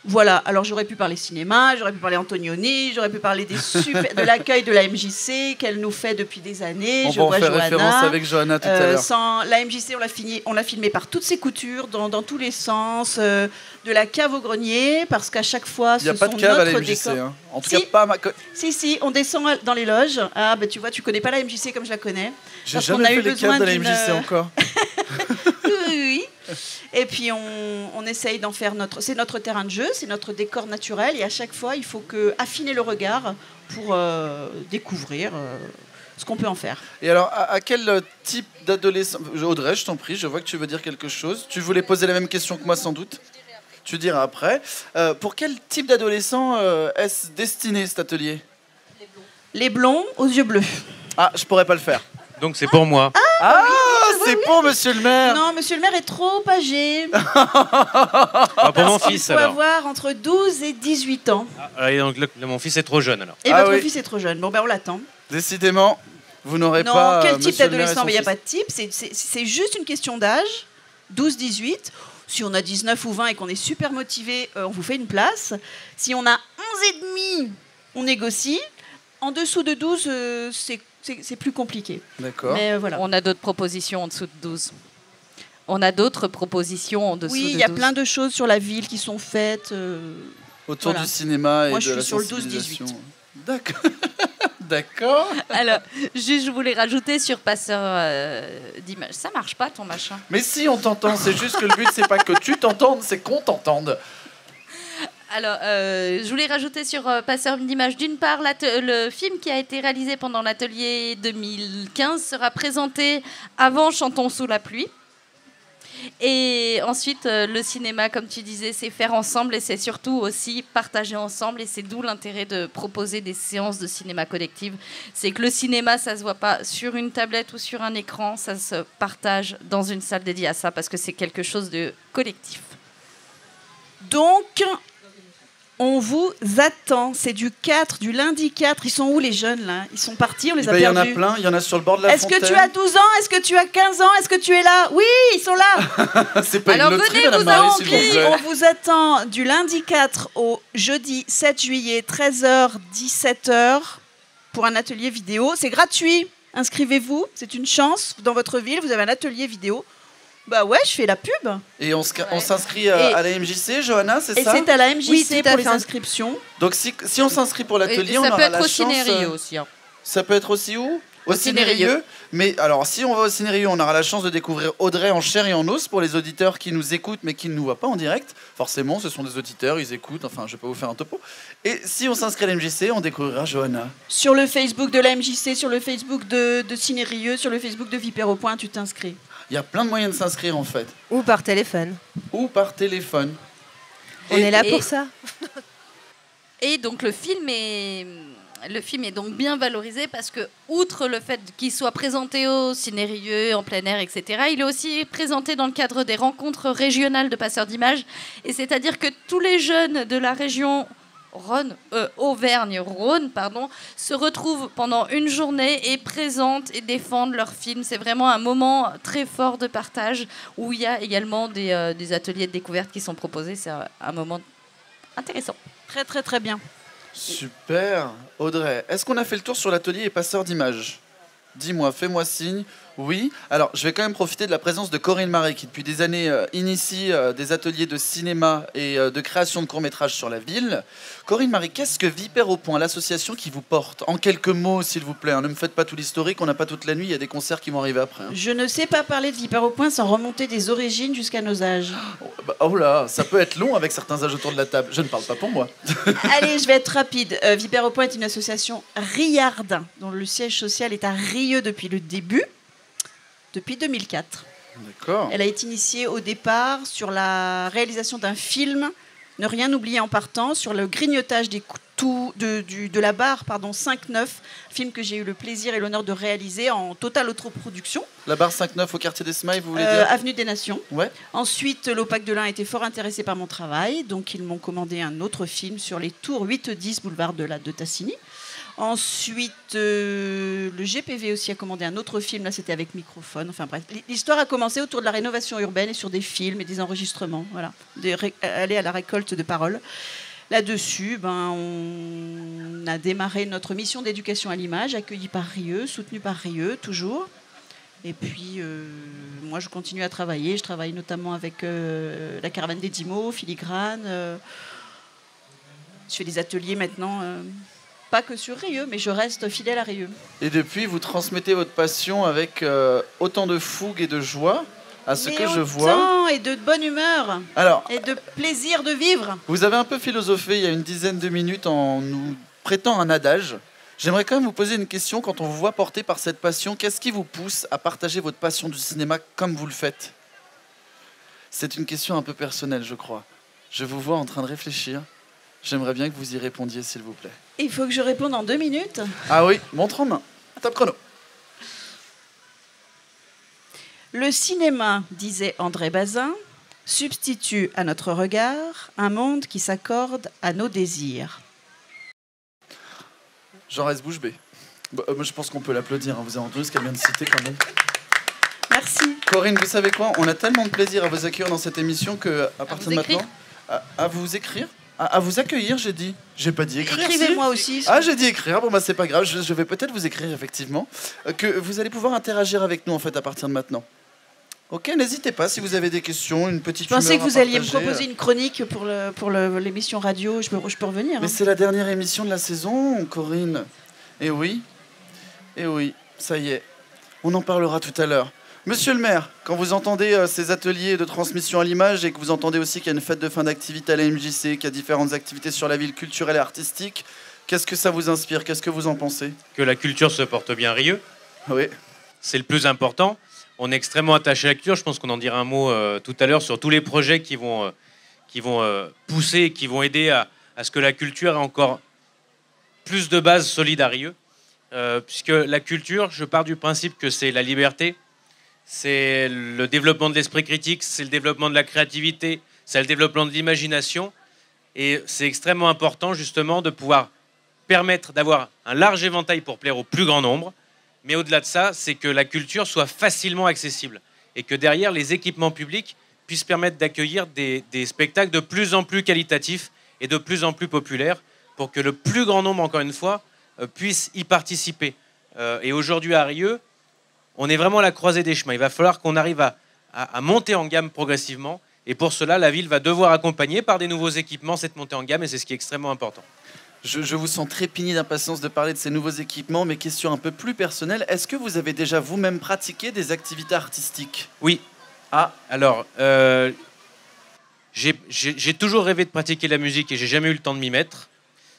Voilà, alors j'aurais pu parler cinéma, j'aurais pu parler Antonioni, j'aurais pu parler de l'accueil de la MJC qu'elle nous fait depuis des années. On va en faire référence avec Johanna tout à l'heure. Sans la MJC, on l'a filmé par toutes ses coutures, dans tous les sens, de la cave au grenier, parce qu'à chaque fois, il n'y a pas de cave à la MJC. Hein. En tout cas, pas à ma... Si, on descend dans les loges. Ah, ben tu vois, tu connais pas la MJC comme je la connais. J'ai jamais fait les caves de la MJC encore. Oui. Et puis on essaye d'en faire c'est notre terrain de jeu, c'est notre décor naturel. Et à chaque fois, il faut affiner le regard pour découvrir ce qu'on peut en faire. Et alors, à quel type d'adolescent... Audrey, je t'en prie, je vois que tu veux dire quelque chose. Tu voulais poser la même question que moi, sans doute. Tu diras après. Pour quel type d'adolescent est-ce destiné, cet atelier? Les blonds aux yeux bleus. Ah, je pourrais pas le faire. Donc c'est pour moi. Ah, c'est pour monsieur le maire. Non, monsieur le maire est trop âgé. Ah, pour mon Il fils faut alors. avoir entre 12 et 18 ans. Et donc mon fils est trop jeune alors. Et Ah votre oui. fils est trop jeune. Bon, ben on l'attend. Décidément, vous n'aurez Non, pas... quel type monsieur le maire et d'adolescent? son Mais il n'y a fils. pas de type. C'est juste une question d'âge. 12-18. Si on a 19 ou 20 et qu'on est super motivé, on vous fait une place. Si on a 11 et demi, on négocie. En dessous de 12, c'est plus compliqué. D'accord. Mais voilà. On a d'autres propositions en dessous de 12. On a d'autres propositions en dessous de 12. Oui, il y a plein de choses sur la ville qui sont faites. Autour voilà. du cinéma et Moi, de je la suis sur le 12-18. sensibilisation. D'accord. D'accord. Alors, juste, je voulais rajouter sur passeur d'image. Ça marche pas ton machin. Mais si, on t'entend. C'est juste que le but, c'est pas que tu t'entendes, c'est qu'on t'entende. Alors, je voulais rajouter sur passeur d'image. D'une part, le film qui a été réalisé pendant l'atelier 2015 sera présenté avant Chantons sous la pluie. Et ensuite, le cinéma, comme tu disais, c'est faire ensemble et c'est surtout aussi partager ensemble. Et c'est d'où l'intérêt de proposer des séances de cinéma collective. C'est que le cinéma, ça se voit pas sur une tablette ou sur un écran, ça se partage dans une salle dédiée à ça parce que c'est quelque chose de collectif. Donc, on vous attend. C'est du 4, du lundi 4. Ils sont où les jeunes là? Ils sont partis, on les a Il y en a perdus. plein, il y en a sur le bord de la Est-ce fontaine. que tu as 12 ans? Est-ce que tu as 15 ans? Est-ce que tu es là? Oui, ils sont là. C'est pas Alors, une loterie, venez madame vous Marie, en s'il vous prie, plaît. On vous attend du lundi 4 au jeudi 7 juillet, 13h, 17h, pour un atelier vidéo. C'est gratuit. Inscrivez-vous. C'est une chance. Dans votre ville, vous avez un atelier vidéo. Bah ouais, je fais la pub. Et on s'inscrit à la MJC, Johanna, c'est Et ça? c'est à la MJC Oui, tout à pour les fait. inscriptions. Donc si on s'inscrit pour l'atelier, Et on ça peut aura être la au chance... Ciné-Rio aussi. Hein. Ça peut être aussi où? Au Ciné-Rieux. Ciné-Rieux. Mais alors, si on va au Ciné-Rieux, on aura la chance de découvrir Audrey en chair et en os pour les auditeurs qui nous écoutent mais qui ne nous voient pas en direct. Forcément, ce sont des auditeurs, ils écoutent, enfin, je vais pas vous faire un topo. Et si on s'inscrit à la MJC, on découvrira Johanna. Sur le Facebook de la MJC, sur le Facebook de Ciné-Rieux, sur le Facebook de Vipère au Point, tu t'inscris. Il y a plein de moyens de s'inscrire en fait. Ou par téléphone. Ou par téléphone. On est là et- pour ça. Et donc le film est donc bien valorisé parce que, outre le fait qu'il soit présenté au Ciné-Rieux, en plein air, etc., il est aussi présenté dans le cadre des rencontres régionales de passeurs d'images. Et c'est-à-dire que tous les jeunes de la région Auvergne-Rhône, se retrouvent pendant une journée et présentent et défendent leurs films. C'est vraiment un moment très fort de partage où il y a également des ateliers de découverte qui sont proposés. C'est un moment intéressant. Très très très bien. Super. Audrey, est-ce qu'on a fait le tour sur l'atelier et passeur d'images? Dis-moi, fais-moi signe. Oui. Alors, je vais quand même profiter de la présence de Corinne Marais, qui depuis des années initie des ateliers de cinéma et de création de courts-métrages sur la ville. Corinne Marais, qu'est-ce que Vipère au Point, l'association qui vous porte? En quelques mots, s'il vous plaît. Hein, ne me faites pas tout l'historique, on n'a pas toute la nuit, il y a des concerts qui vont arriver après. Hein. Je ne sais pas parler de Vipère au Point sans remonter des origines jusqu'à nos âges. Oh là, ça peut être long avec certains âges autour de la table. Je ne parle pas pour moi. Allez, je vais être rapide. Vipère au Point est une association riarde dont le siège social est à Rieux depuis le début, depuis 2004. D'accord. Elle a été initiée au départ sur la réalisation d'un film, Ne rien oublier en partant, sur le grignotage des couteaux de la barre 5-9, film que j'ai eu le plaisir et l'honneur de réaliser en totale autoproduction. La barre 5-9 au quartier des Smiles, vous voulez dire? Avenue des Nations. Ouais. Ensuite, l'OPAC de l'Ain était fort intéressé par mon travail, donc ils m'ont commandé un autre film sur les tours 8-10 boulevard de Tassigny. Ensuite, le GPV aussi a commandé un autre film, là c'était avec microphone. Enfin bref, l'histoire a commencé autour de la rénovation urbaine et sur des films et des enregistrements. Voilà, aller à la récolte de paroles. Là-dessus, on a démarré notre mission d'éducation à l'image, accueillie par Rieux, soutenue par Rieux, toujours. Et puis, moi, je continue à travailler. Je travaille notamment avec la Caravane des 10 mots, Filigrane. Je fais des ateliers maintenant, pas que sur Rieux, mais je reste fidèle à Rieux. Et depuis, vous transmettez votre passion avec autant de fougue et de joie, à ce que je vois. Et de bonne humeur. Alors, et de plaisir de vivre. Vous avez un peu philosophé il y a une dizaine de minutes en nous prêtant un adage J'aimerais quand même vous poser une question. Quand on vous voit porté par cette passion, qu'est-ce qui vous pousse à partager votre passion du cinéma comme vous le faites? C'est une question un peu personnelle, je crois. Je vous vois en train de réfléchir. J'aimerais bien que vous y répondiez, s'il vous plaît. Il faut que je réponde en 2 minutes. Ah oui, montre en main. Top chrono. Le cinéma, disait André Bazin, substitue à notre regard un monde qui s'accorde à nos désirs. Jean reste bouche bée. Moi, je pense qu'on peut l'applaudir. Hein. Vous avez entendu ce qu'elle vient de citer quand même. Merci. Corinne, vous savez quoi? On a tellement de plaisir à vous accueillir dans cette émission que, à partir de maintenant, à vous écrire, à vous accueillir, j'ai dit. J'ai pas dit écrire. Écrivez-moi aussi. Ah, j'ai dit écrire. Bon, bah, c'est pas grave. Je vais peut-être vous écrire, effectivement. Que vous allez pouvoir interagir avec nous, en fait, à partir de maintenant. Ok, n'hésitez pas si vous avez des questions, une petite. Je pensais que vous alliez me partager. proposer une chronique pour l'émission radio. Je peux revenir. Mais c'est la dernière émission de la saison, Corinne. Eh oui, ça y est. On en parlera tout à l'heure. Monsieur le maire, quand vous entendez ces ateliers de transmission à l'image et que vous entendez aussi qu'il y a une fête de fin d'activité à la MJC, qu'il y a différentes activités sur la ville culturelle et artistique, qu'est-ce que ça vous inspire? Qu'est-ce que vous en pensez? Que la culture se porte bien, Rieux. Oui. C'est le plus important. On est extrêmement attaché à la culture. Je pense qu'on en dira un mot tout à l'heure sur tous les projets qui vont pousser, qui vont aider à ce que la culture ait encore plus de bases solides à Rieux. Puisque la culture, je pars du principe que c'est la liberté, c'est le développement de l'esprit critique, c'est le développement de la créativité, c'est le développement de l'imagination. Et c'est extrêmement important justement de pouvoir permettre d'avoir un large éventail pour plaire au plus grand nombre. Mais au-delà de ça, c'est que la culture soit facilement accessible et que derrière, les équipements publics puissent permettre d'accueillir des spectacles de plus en plus qualitatifs et de plus en plus populaires pour que le plus grand nombre, encore une fois, puisse y participer. Et aujourd'hui, à Rieux, on est vraiment à la croisée des chemins. Il va falloir qu'on arrive à monter en gamme progressivement. Et pour cela, la ville va devoir accompagner par des nouveaux équipements cette montée en gamme. Et c'est ce qui est extrêmement important. Je vous sens trépigné d'impatience de parler de ces nouveaux équipements, mais question un peu plus personnelle, est-ce que vous avez déjà vous-même pratiqué des activités artistiques? Oui. Ah. Alors, j'ai toujours rêvé de pratiquer la musique et j'ai jamais eu le temps de m'y mettre,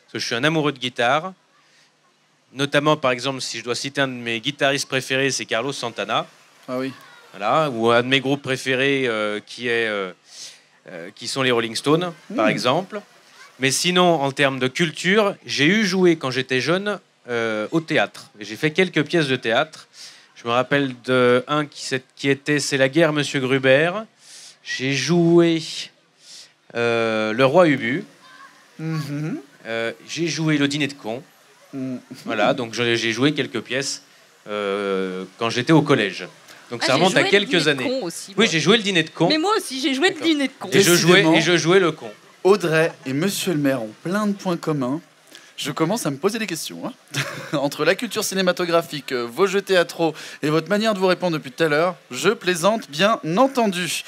parce que je suis un amoureux de guitare. Notamment, par exemple, si je dois citer un de mes guitaristes préférés, c'est Carlos Santana. Ah oui. Voilà, ou un de mes groupes préférés qui sont les Rolling Stones, par exemple. Mais sinon, en termes de culture, j'ai eu joué quand j'étais jeune au théâtre. J'ai fait quelques pièces de théâtre. Je me rappelle d'un qui était C'est la guerre, Monsieur Gruber. J'ai joué Le Roi Ubu. J'ai joué Le Dîner de con. Voilà, donc j'ai joué quelques pièces quand j'étais au collège. Donc ça remonte à quelques années. Aussi, oui, j'ai joué Le Dîner de con. Mais moi aussi, j'ai joué Le Dîner de con. Et je jouais le con. Audrey et Monsieur le maire ont plein de points communs. Je commence à me poser des questions. Hein. Entre la culture cinématographique, vos jeux théâtraux et votre manière de vous répondre depuis tout à l'heure, je plaisante bien entendu.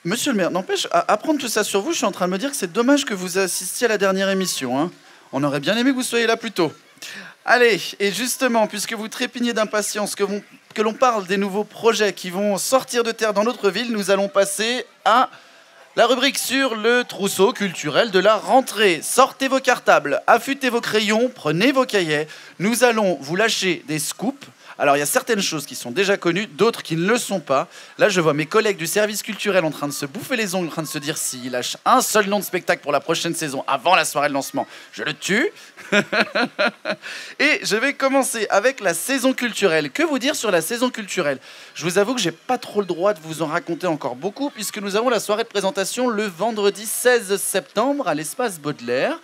Monsieur le maire, n'empêche, à apprendre tout ça sur vous, je suis en train de me dire que c'est dommage que vous assistiez à la dernière émission. Hein. On aurait bien aimé que vous soyez là plus tôt. Allez, et justement, puisque vous trépignez d'impatience que l'on parle des nouveaux projets qui vont sortir de terre dans notre ville, nous allons passer à la rubrique sur le trousseau culturel de la rentrée. Sortez vos cartables, affûtez vos crayons, prenez vos cahiers. Nous allons vous lâcher des scoops. Alors, il y a certaines choses qui sont déjà connues, d'autres qui ne le sont pas. Là, je vois mes collègues du service culturel en train de se bouffer les ongles, en train de se dire s'ils lâchent un seul nom de spectacle pour la prochaine saison avant la soirée de lancement, je le tue. Et je vais commencer avec la saison culturelle. Que vous dire sur la saison culturelle? Je vous avoue que j'ai pas trop le droit de vous en raconter encore beaucoup, puisque nous avons la soirée de présentation le vendredi 16 septembre à l'espace Baudelaire.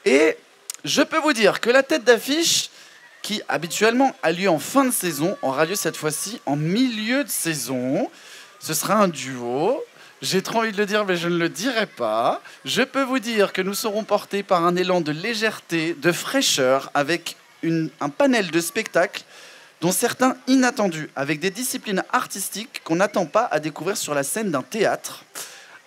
Et je peux vous dire que la tête d'affiche, qui habituellement a lieu en fin de saison, aura lieu cette fois-ci en milieu de saison. Ce sera un duo. J'ai trop envie de le dire, mais je ne le dirai pas. Je peux vous dire que nous serons portés par un élan de légèreté, de fraîcheur, avec un panel de spectacles, dont certains inattendus, avec des disciplines artistiques qu'on n'attend pas à découvrir sur la scène d'un théâtre.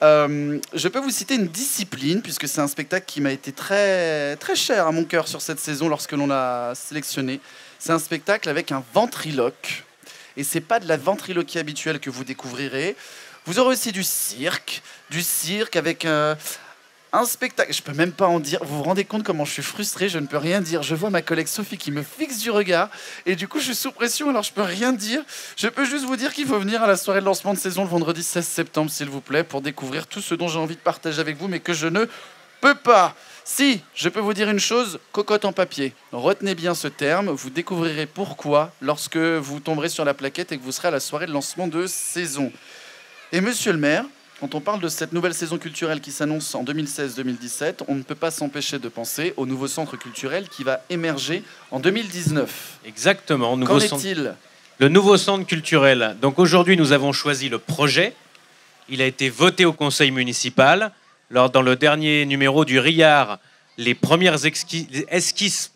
Je peux vous citer une discipline, puisque c'est un spectacle qui m'a été très, très cher à mon cœur sur cette saison lorsque l'on l'a sélectionné. C'est un spectacle avec un ventriloque. Et c'est pas de la ventriloquie habituelle que vous découvrirez. Vous aurez aussi du cirque avec un spectacle. Je peux même pas en dire. Vous vous rendez compte comment je suis frustré? Je ne peux rien dire. Je vois ma collègue Sophie qui me fixe du regard. Et du coup, je suis sous pression, alors je peux rien dire. Je peux juste vous dire qu'il faut venir à la soirée de lancement de saison le vendredi 16 septembre, s'il vous plaît, pour découvrir tout ce dont j'ai envie de partager avec vous, mais que je ne peux pas. Si, je peux vous dire une chose, cocotte en papier. Retenez bien ce terme, vous découvrirez pourquoi lorsque vous tomberez sur la plaquette et que vous serez à la soirée de lancement de saison. Et monsieur le maire, quand on parle de cette nouvelle saison culturelle qui s'annonce en 2016-2017, on ne peut pas s'empêcher de penser au nouveau centre culturel qui va émerger en 2019. Exactement. Qu'en est-il ? Le nouveau centre culturel. Donc aujourd'hui, nous avons choisi le projet. Il a été voté au conseil municipal. Dans le dernier numéro du RIAR, les premières esquisses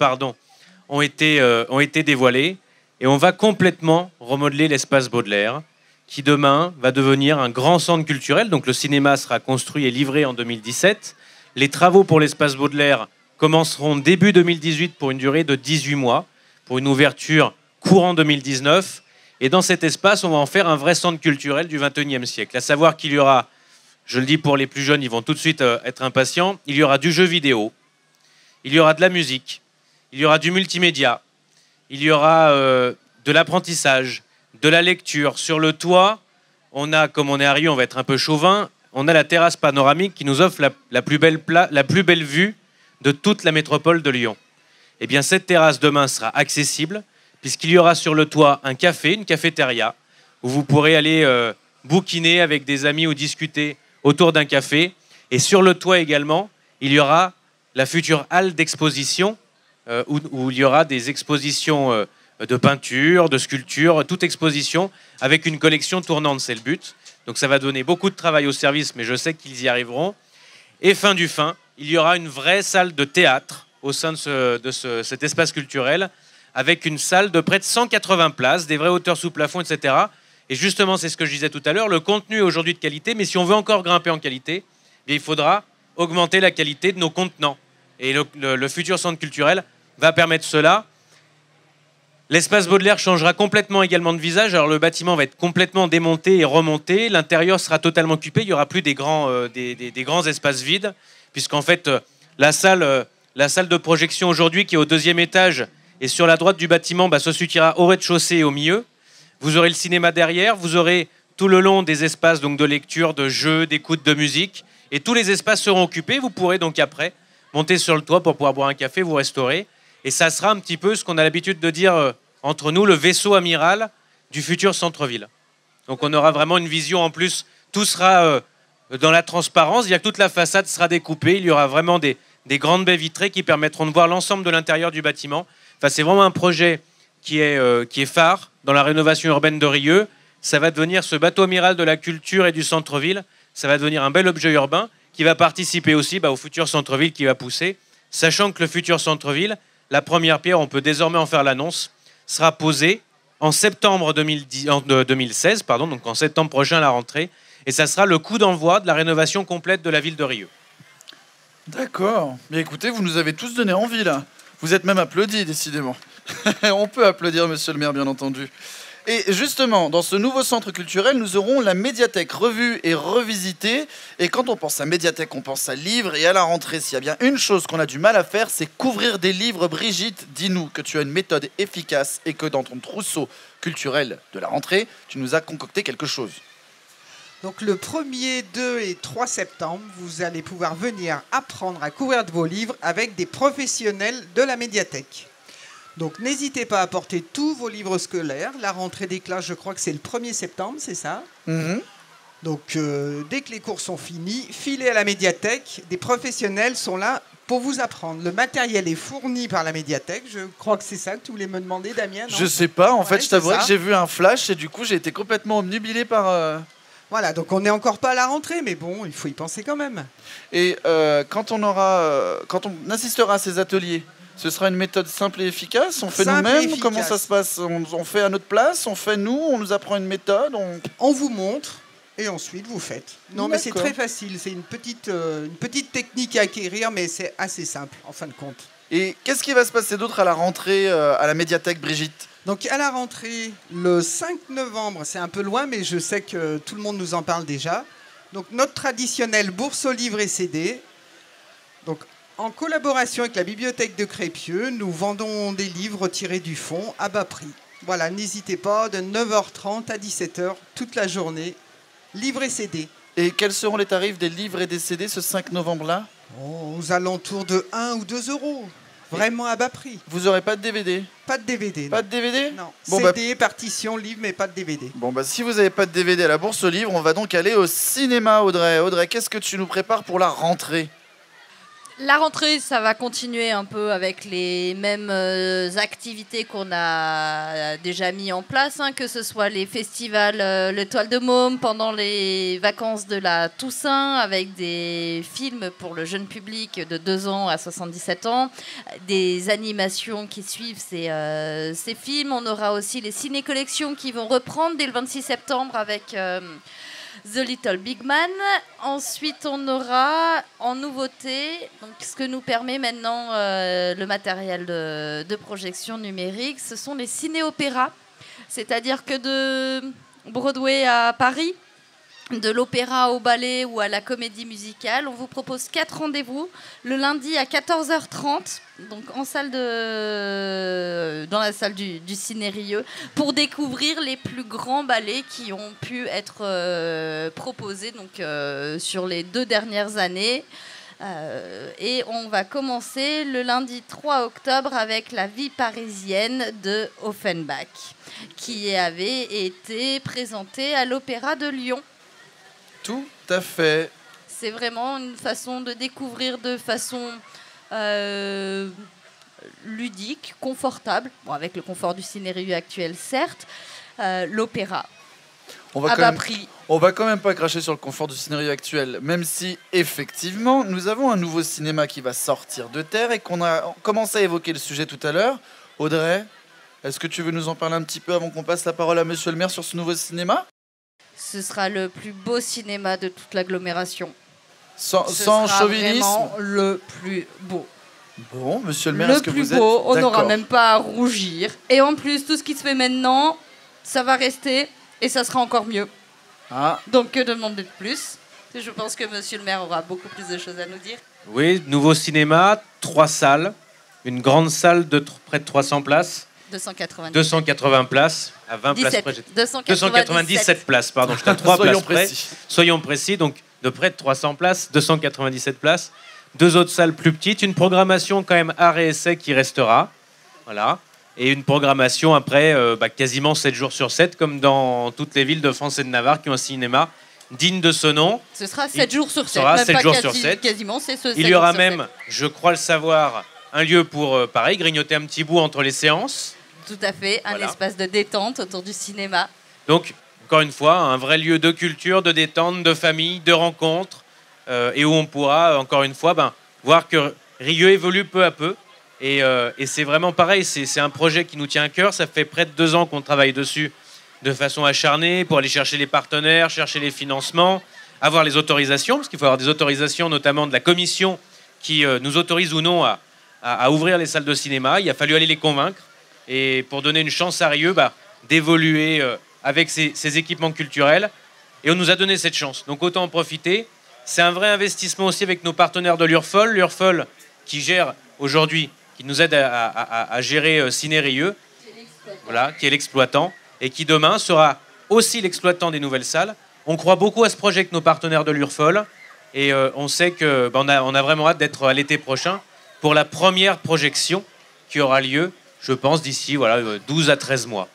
ont été dévoilées. Et on va complètement remodeler l'espace Baudelaire, qui demain va devenir un grand centre culturel. Donc le cinéma sera construit et livré en 2017. Les travaux pour l'espace Baudelaire commenceront début 2018 pour une durée de 18 mois, pour une ouverture courant 2019. Et dans cet espace, on va en faire un vrai centre culturel du XXIe siècle. À savoir qu'il y aura, je le dis pour les plus jeunes, ils vont tout de suite être impatients, il y aura du jeu vidéo, il y aura de la musique, il y aura du multimédia, il y aura de l'apprentissage, de la lecture. Sur le toit, on a, comme on est à Rio, on va être un peu chauvin, on a la terrasse panoramique qui nous offre la plus belle vue de toute la métropole de Lyon. Eh bien, cette terrasse demain sera accessible, puisqu'il y aura sur le toit un café, une cafétéria, où vous pourrez aller bouquiner avec des amis ou discuter autour d'un café. Et sur le toit également, il y aura la future halle d'exposition, où il y aura des expositions de peinture, de sculpture, toute exposition avec une collection tournante, c'est le but. Donc ça va donner beaucoup de travail au service, mais je sais qu'ils y arriveront. Et fin du fin, il y aura une vraie salle de théâtre au sein de cet espace culturel, avec une salle de près de 180 places, des vraies hauteurs sous plafond, etc. Et justement, c'est ce que je disais tout à l'heure, le contenu est aujourd'hui de qualité, mais si on veut encore grimper en qualité, il faudra augmenter la qualité de nos contenants. Et le futur centre culturel va permettre cela. L'espace Baudelaire changera complètement également de visage. Alors le bâtiment va être complètement démonté et remonté. L'intérieur sera totalement occupé. Il n'y aura plus des grands espaces vides, puisqu'en fait, la salle de projection aujourd'hui, qui est au 2e étage et sur la droite du bâtiment, se situera au rez-de-chaussée et au milieu. Vous aurez le cinéma derrière. Vous aurez tout le long des espaces donc, de lecture, de jeu, d'écoute, de musique. Et tous les espaces seront occupés. Vous pourrez donc après monter sur le toit pour pouvoir boire un café, vous restaurer. Et ça sera un petit peu ce qu'on a l'habitude de dire entre nous, le vaisseau amiral du futur centre-ville. Donc on aura vraiment une vision en plus. Tout sera dans la transparence, c'est-à-dire que toute la façade sera découpée. Il y aura vraiment des grandes baies vitrées qui permettront de voir l'ensemble de l'intérieur du bâtiment. Enfin, c'est vraiment un projet qui est phare dans la rénovation urbaine de Rieux. Ça va devenir ce bateau amiral de la culture et du centre-ville. Ça va devenir un bel objet urbain qui va participer aussi au futur centre-ville qui va pousser. Sachant que le futur centre-ville, la première pierre, on peut désormais en faire l'annonce, sera posée en septembre 2016, donc en septembre prochain à la rentrée. Et ça sera le coup d'envoi de la rénovation complète de la ville de Rieux. D'accord. Mais écoutez, vous nous avez tous donné envie, là. Vous êtes même applaudis, décidément. On peut applaudir, monsieur le maire, bien entendu. Et justement, dans ce nouveau centre culturel, nous aurons la médiathèque revue et revisitée. Et quand on pense à médiathèque, on pense à livres. Et à la rentrée, s'il y a bien une chose qu'on a du mal à faire, c'est couvrir des livres. Brigitte, dis-nous que tu as une méthode efficace et que dans ton trousseau culturel de la rentrée, tu nous as concocté quelque chose. Donc le 1er, 2 et 3 septembre, vous allez pouvoir venir apprendre à couvrir de vos livres avec des professionnels de la médiathèque. Donc n'hésitez pas à apporter tous vos livres scolaires. La rentrée des classes, je crois que c'est le 1er septembre, c'est ça ? Donc dès que les cours sont finis, filez à la médiathèque. Des professionnels sont là pour vous apprendre. Le matériel est fourni par la médiathèque. Je crois que c'est ça que tu voulais me demander, Damien, non ? Je sais pas, en fait, je t'avouerai que j'ai vu un flash et du coup j'ai été complètement obnubilé par... Voilà, donc on n'est encore pas à la rentrée, mais bon, il faut y penser quand même. Et quand on assistera à ces ateliers, ce sera une méthode simple et efficace. On fait nous-mêmes. Comment ça se passe ? On fait à notre place. On fait nous. On nous apprend une méthode. On vous montre et ensuite vous faites. Non, mais c'est très facile. C'est une petite technique à acquérir, mais c'est assez simple en fin de compte. Et qu'est-ce qui va se passer d'autre à la rentrée à la médiathèque, Brigitte ? Donc à la rentrée, le 5 novembre, c'est un peu loin, mais je sais que tout le monde nous en parle déjà. Donc notre traditionnelle bourse aux livres et CD. Donc, en collaboration avec la bibliothèque de Crépieux, nous vendons des livres tirés du fond à bas prix. Voilà, n'hésitez pas, de 9h30 à 17h, toute la journée, livres et CD. Et quels seront les tarifs des livres et des CD ce 5 novembre-là? Aux alentours de 1 ou 2 euros. Vraiment à bas prix. Vous n'aurez pas de DVD? Pas de DVD. Pas de DVD? Non. Bon, CD, partition, livre, mais pas de DVD. Bon, si vous n'avez pas de DVD à la Bourse aux livres, on va donc aller au cinéma, Audrey. Audrey, qu'est-ce que tu nous prépares pour la rentrée? La rentrée, ça va continuer un peu avec les mêmes activités qu'on a déjà mis en place, hein, que ce soit les festivals L'Étoile de Môme pendant les vacances de la Toussaint, avec des films pour le jeune public de 2 ans à 77 ans, des animations qui suivent ces films. On aura aussi les ciné-collections qui vont reprendre dès le 26 septembre avec... The Little Big Man. Ensuite, on aura en nouveauté, donc, ce que nous permet maintenant le matériel de projection numérique, ce sont les ciné-opéras. C'est-à-dire que de Broadway à Paris, de l'opéra au ballet ou à la comédie musicale, on vous propose 4 rendez-vous le lundi à 14h30, donc dans la salle du Ciné Rieux, pour découvrir les plus grands ballets qui ont pu être proposés donc, sur les 2 dernières années. Et on va commencer le lundi 3 octobre avec La vie parisienne de Offenbach, qui avait été présentée à l'Opéra de Lyon. Tout à fait. C'est vraiment une façon de découvrir de façon ludique, confortable, bon, avec le confort du Ciné-Rieux actuel, certes, l'opéra à bas prix. On va quand même pas cracher sur le confort du Ciné-Rieux actuel, même si, effectivement, nous avons un nouveau cinéma qui va sortir de terre et qu'on a commencé à évoquer le sujet tout à l'heure. Audrey, est-ce que tu veux nous en parler un petit peu avant qu'on passe la parole à Monsieur le maire sur ce nouveau cinéma ? Ce sera le plus beau cinéma de toute l'agglomération. Sans sera chauvinisme. Vraiment le plus beau. Bon, Monsieur le maire, Le est-ce que plus vous êtes beau, on n'aura d'accord? même pas à rougir. Et en plus, tout ce qui se fait maintenant, ça va rester et ça sera encore mieux. Ah. Donc que demander de plus? Je pense que Monsieur le maire aura beaucoup plus de choses à nous dire. Oui, nouveau cinéma, 3 salles, une grande salle de près de 300 places. 280 places, à 20 places près. 297 places, pardon, j'étais à 3 places près. Soyons précis, donc de près de 300 places, 297 places. 2 autres salles plus petites, une programmation quand même art et essai qui restera. Voilà. Et une programmation après quasiment 7 jours sur 7, comme dans toutes les villes de France et de Navarre qui ont un cinéma digne de ce nom. Ce sera 7 jours sur 7. Ce sera 7 jours sur 7. Quasiment, c'est ce. Il y aura même, je crois le savoir, un lieu pour, pareil, grignoter un petit bout entre les séances. Tout à fait, un Voilà. espace de détente autour du cinéma. Donc, encore une fois, un vrai lieu de culture, de détente, de famille, de rencontres, et où on pourra, encore une fois, voir que Rieux évolue peu à peu. Et c'est vraiment pareil, c'est un projet qui nous tient à cœur. Ça fait près de 2 ans qu'on travaille dessus de façon acharnée pour aller chercher les partenaires, chercher les financements, avoir les autorisations, parce qu'il faut avoir des autorisations, notamment de la commission qui nous autorise ou non à ouvrir les salles de cinéma. Il a fallu aller les convaincre. Et pour donner une chance à Rieux d'évoluer avec ses équipements culturels. Et on nous a donné cette chance. Donc autant en profiter. C'est un vrai investissement aussi avec nos partenaires de l'URFOL. L'URFOL qui gère aujourd'hui, qui nous aide à gérer Ciné Rieux, voilà, qui est l'exploitant, et qui demain sera aussi l'exploitant des nouvelles salles. On croit beaucoup à ce projet avec nos partenaires de l'URFOL. Et on sait qu'on a vraiment hâte d'être à l'été prochain pour la première projection qui aura lieu, je pense, d'ici 12 à 13 mois.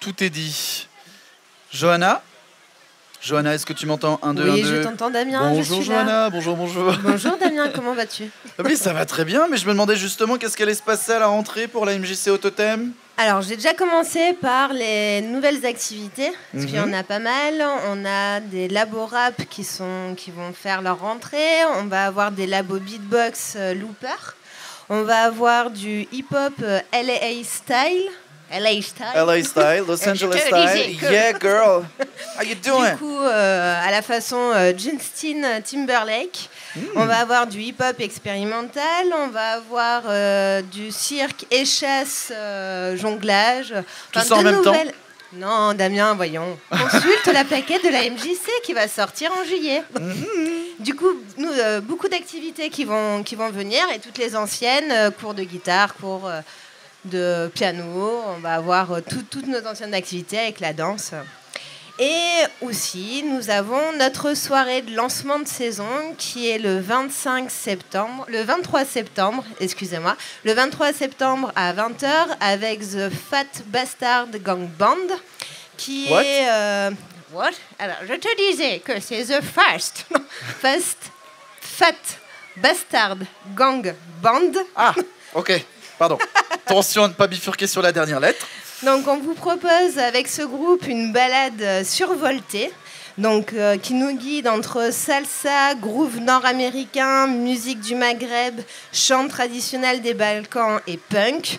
Tout est dit. Johanna, est-ce que tu m'entends? 1, 2, 1, 2. Oui, je t'entends, Damien. Bonjour, je suis Johanna. là. Bonjour. Bonjour, Damien. Comment vas-tu? Oui, ça va très bien, mais je me demandais justement qu'est-ce qui allait se passer à la rentrée pour la MJC au Totem. Alors, j'ai déjà commencé par les nouvelles activités, parce qu'il y en a pas mal. On a des labos rap qui vont faire leur rentrée. On va avoir des labos beatbox looper. On va avoir du hip-hop LA Style. LA Style, Los Angeles Style. Yeah, girl. How you doing? Du coup, à la façon Justin Timberlake. On va avoir du hip-hop expérimental. On va avoir du cirque, échasse, jonglage. Tout ça en même temps? Non, Damien, voyons. Consulte la plaquette de la MJC qui va sortir en juillet. Du coup, nous, beaucoup d'activités qui vont venir et toutes les anciennes, cours de guitare, cours de piano. On va avoir toutes nos anciennes activités avec la danse. Et aussi, nous avons notre soirée de lancement de saison qui est le 23 septembre, excusez-moi, le 23 septembre à 20h avec The Fat Bastard Gang Band qui est... What? Alors, je te disais que c'est The Fat Bastard Gang Band. Ah, ok, pardon. Attention à ne pas bifurquer sur la dernière lettre. Donc on vous propose avec ce groupe une balade survoltée, donc qui nous guide entre salsa, groove nord-américain, musique du Maghreb, chant traditionnel des Balkans et punk.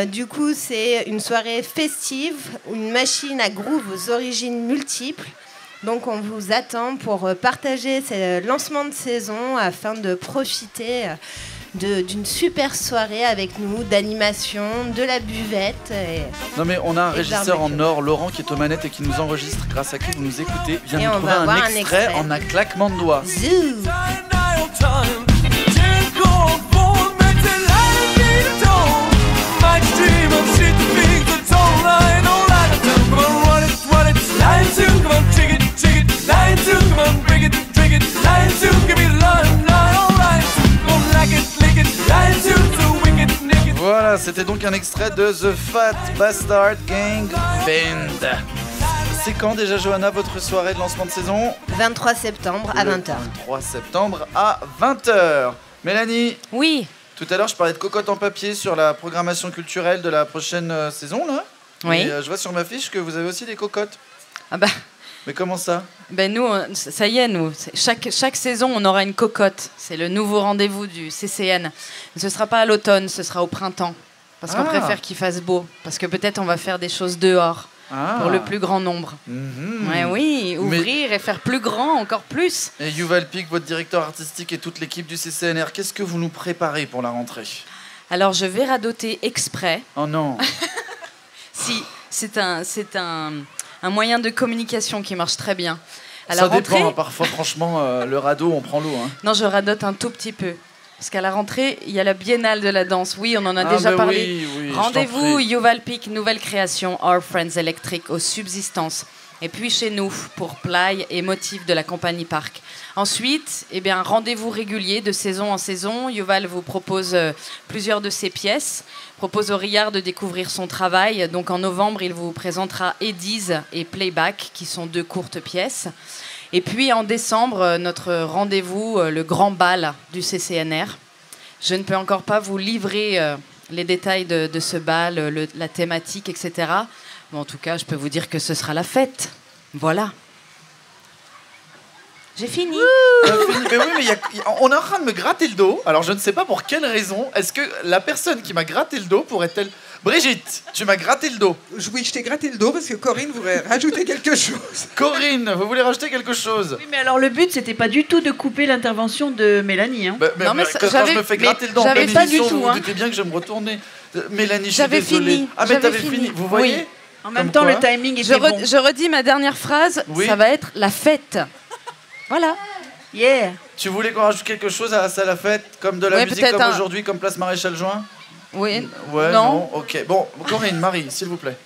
Du coup c'est une soirée festive, une machine à groove aux origines multiples. Donc on vous attend pour partager ce lancement de saison afin de profiter d'une super soirée avec nous, d'animation, de la buvette. Non mais on a un régisseur en or, Laurent, qui est aux manettes et qui nous enregistre, grâce à qui vous nous écoutez, vient de trouver un extrait en un claquement de doigts. Zou. Voilà, c'était donc un extrait de The Fat Bastard Gang Band. C'est quand déjà, Johanna, votre soirée de lancement de saison? 23 septembre à 20h. 23 septembre à 20h. Mélanie? Oui. Tout à l'heure, je parlais de cocotte en papier sur la programmation culturelle de la prochaine saison, là. Oui. Et je vois sur ma fiche que vous avez aussi des cocottes. Ah bah... Mais comment ça? Ben nous, ça y est, nous, chaque saison, on aura une cocotte. C'est le nouveau rendez-vous du CCN. Ce ne sera pas à l'automne, ce sera au printemps. Parce qu'on préfère qu'il fasse beau. Parce que peut-être on va faire des choses dehors. Pour le plus grand nombre. Ouais, oui, ouvrir et faire plus grand, encore plus. Et Yuval Pic, votre directeur artistique et toute l'équipe du CCNR, qu'est-ce que vous nous préparez pour la rentrée? Alors, je vais radoter exprès. Oh non. Si, c'est un moyen de communication qui marche très bien. À Ça la rentrée, dépend, hein, parfois franchement, le radeau, on prend l'eau. Hein. Non, je radote un tout petit peu. Parce qu'à la rentrée, il y a la Biennale de la danse. Oui, on en a déjà parlé. Oui, Rendez-vous, Yuval Pic, nouvelle création, Our Friends Electric, aux Subsistances. Et puis chez nous, pour Play et Motif de la compagnie Parc. Ensuite, eh bien, rendez-vous régulier de saison en saison. Yuval vous propose plusieurs de ses pièces, propose au Rillard de découvrir son travail. Donc en novembre, il vous présentera Eddies et Playback, qui sont 2 courtes pièces. Et puis en décembre, notre rendez-vous, le grand bal du CCNR. Je ne peux encore pas vous livrer les détails de ce bal, la thématique, etc. Mais en tout cas, je peux vous dire que ce sera la fête. Voilà. J'ai fini. Mais oui, mais on est en train de me gratter le dos. Alors je ne sais pas pour quelle raison. Est-ce que la personne qui m'a gratté le dos pourrait-elle... Brigitte, tu m'as gratté le dos. Oui, je t'ai gratté le dos parce que Corinne voudrait rajouter quelque chose. Corinne, vous voulez rajouter quelque chose? Oui, mais alors le but, c'était pas du tout de couper l'intervention de Mélanie. Hein. Non, mais quand je me fais gratter le dos en pleine pas du émission, tout, vous hein. vous doutez bien que je vais me retourner. Mélanie, je suis J'avais désolé. fini. Ah, mais J'avais t'avais fini. fini. Vous voyez? Oui. En même Comme temps, quoi, le timing était bon. Je redis ma dernière phrase. Oui. Ça va être la fête. Voilà. Yeah. Tu voulais qu'on rajoute quelque chose à ça, la fête? Comme de la Ouais, musique, peut-être comme un- aujourd'hui, comme Place Maréchal Juin? Oui. Ouais, Non. non. Ok. Bon, Corinne, Marie, s'il vous plaît.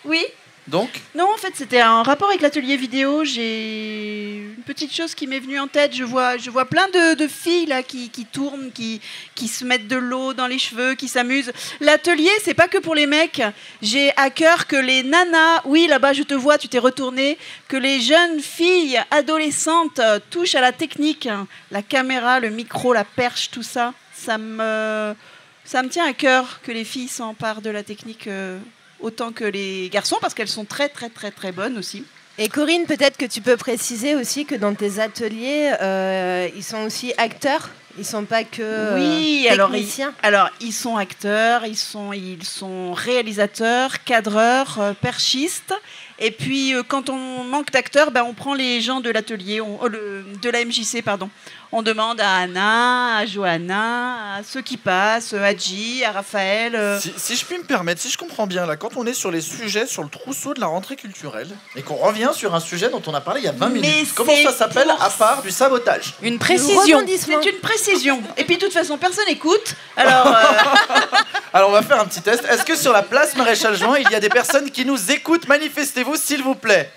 Oui. Donc? Non, en fait, c'était un rapport avec l'atelier vidéo. J'ai une petite chose qui m'est venue en tête. Je vois plein de filles là qui tournent, qui se mettent de l'eau dans les cheveux, qui s'amusent. L'atelier, c'est pas que pour les mecs. J'ai à cœur que les nanas, oui, là-bas, je te vois, tu t'es retournée, que les jeunes filles adolescentes touchent à la technique, la caméra, le micro, la perche, tout ça. Ça me tient à cœur que les filles s'emparent de la technique autant que les garçons, parce qu'elles sont très, très, très, très bonnes aussi. Et Corinne, peut-être que tu peux préciser aussi que dans tes ateliers, ils sont aussi acteurs. Ils sont pas que Oui, techniciens. alors ils sont acteurs, ils sont réalisateurs, cadreurs, perchistes Et puis, quand on manque d'acteurs, on prend les gens de l'atelier, de la MJC, pardon. On demande à Anna, à Johanna, à ceux qui passent, à Hadji, à Raphaël. Si je puis me permettre, si je comprends bien, là, quand on est sur les sujets, sur le trousseau de la rentrée culturelle, et qu'on revient sur un sujet dont on a parlé il y a 20 minutes, comment ça s'appelle à part du sabotage? Une précision. C'est une précision. Et puis, de toute façon, personne n'écoute. Alors, Alors on va faire un petit test. Est-ce que sur la place Maréchal Juin, il y a des personnes qui nous écoutent? Manifestez-vous s'il vous plaît.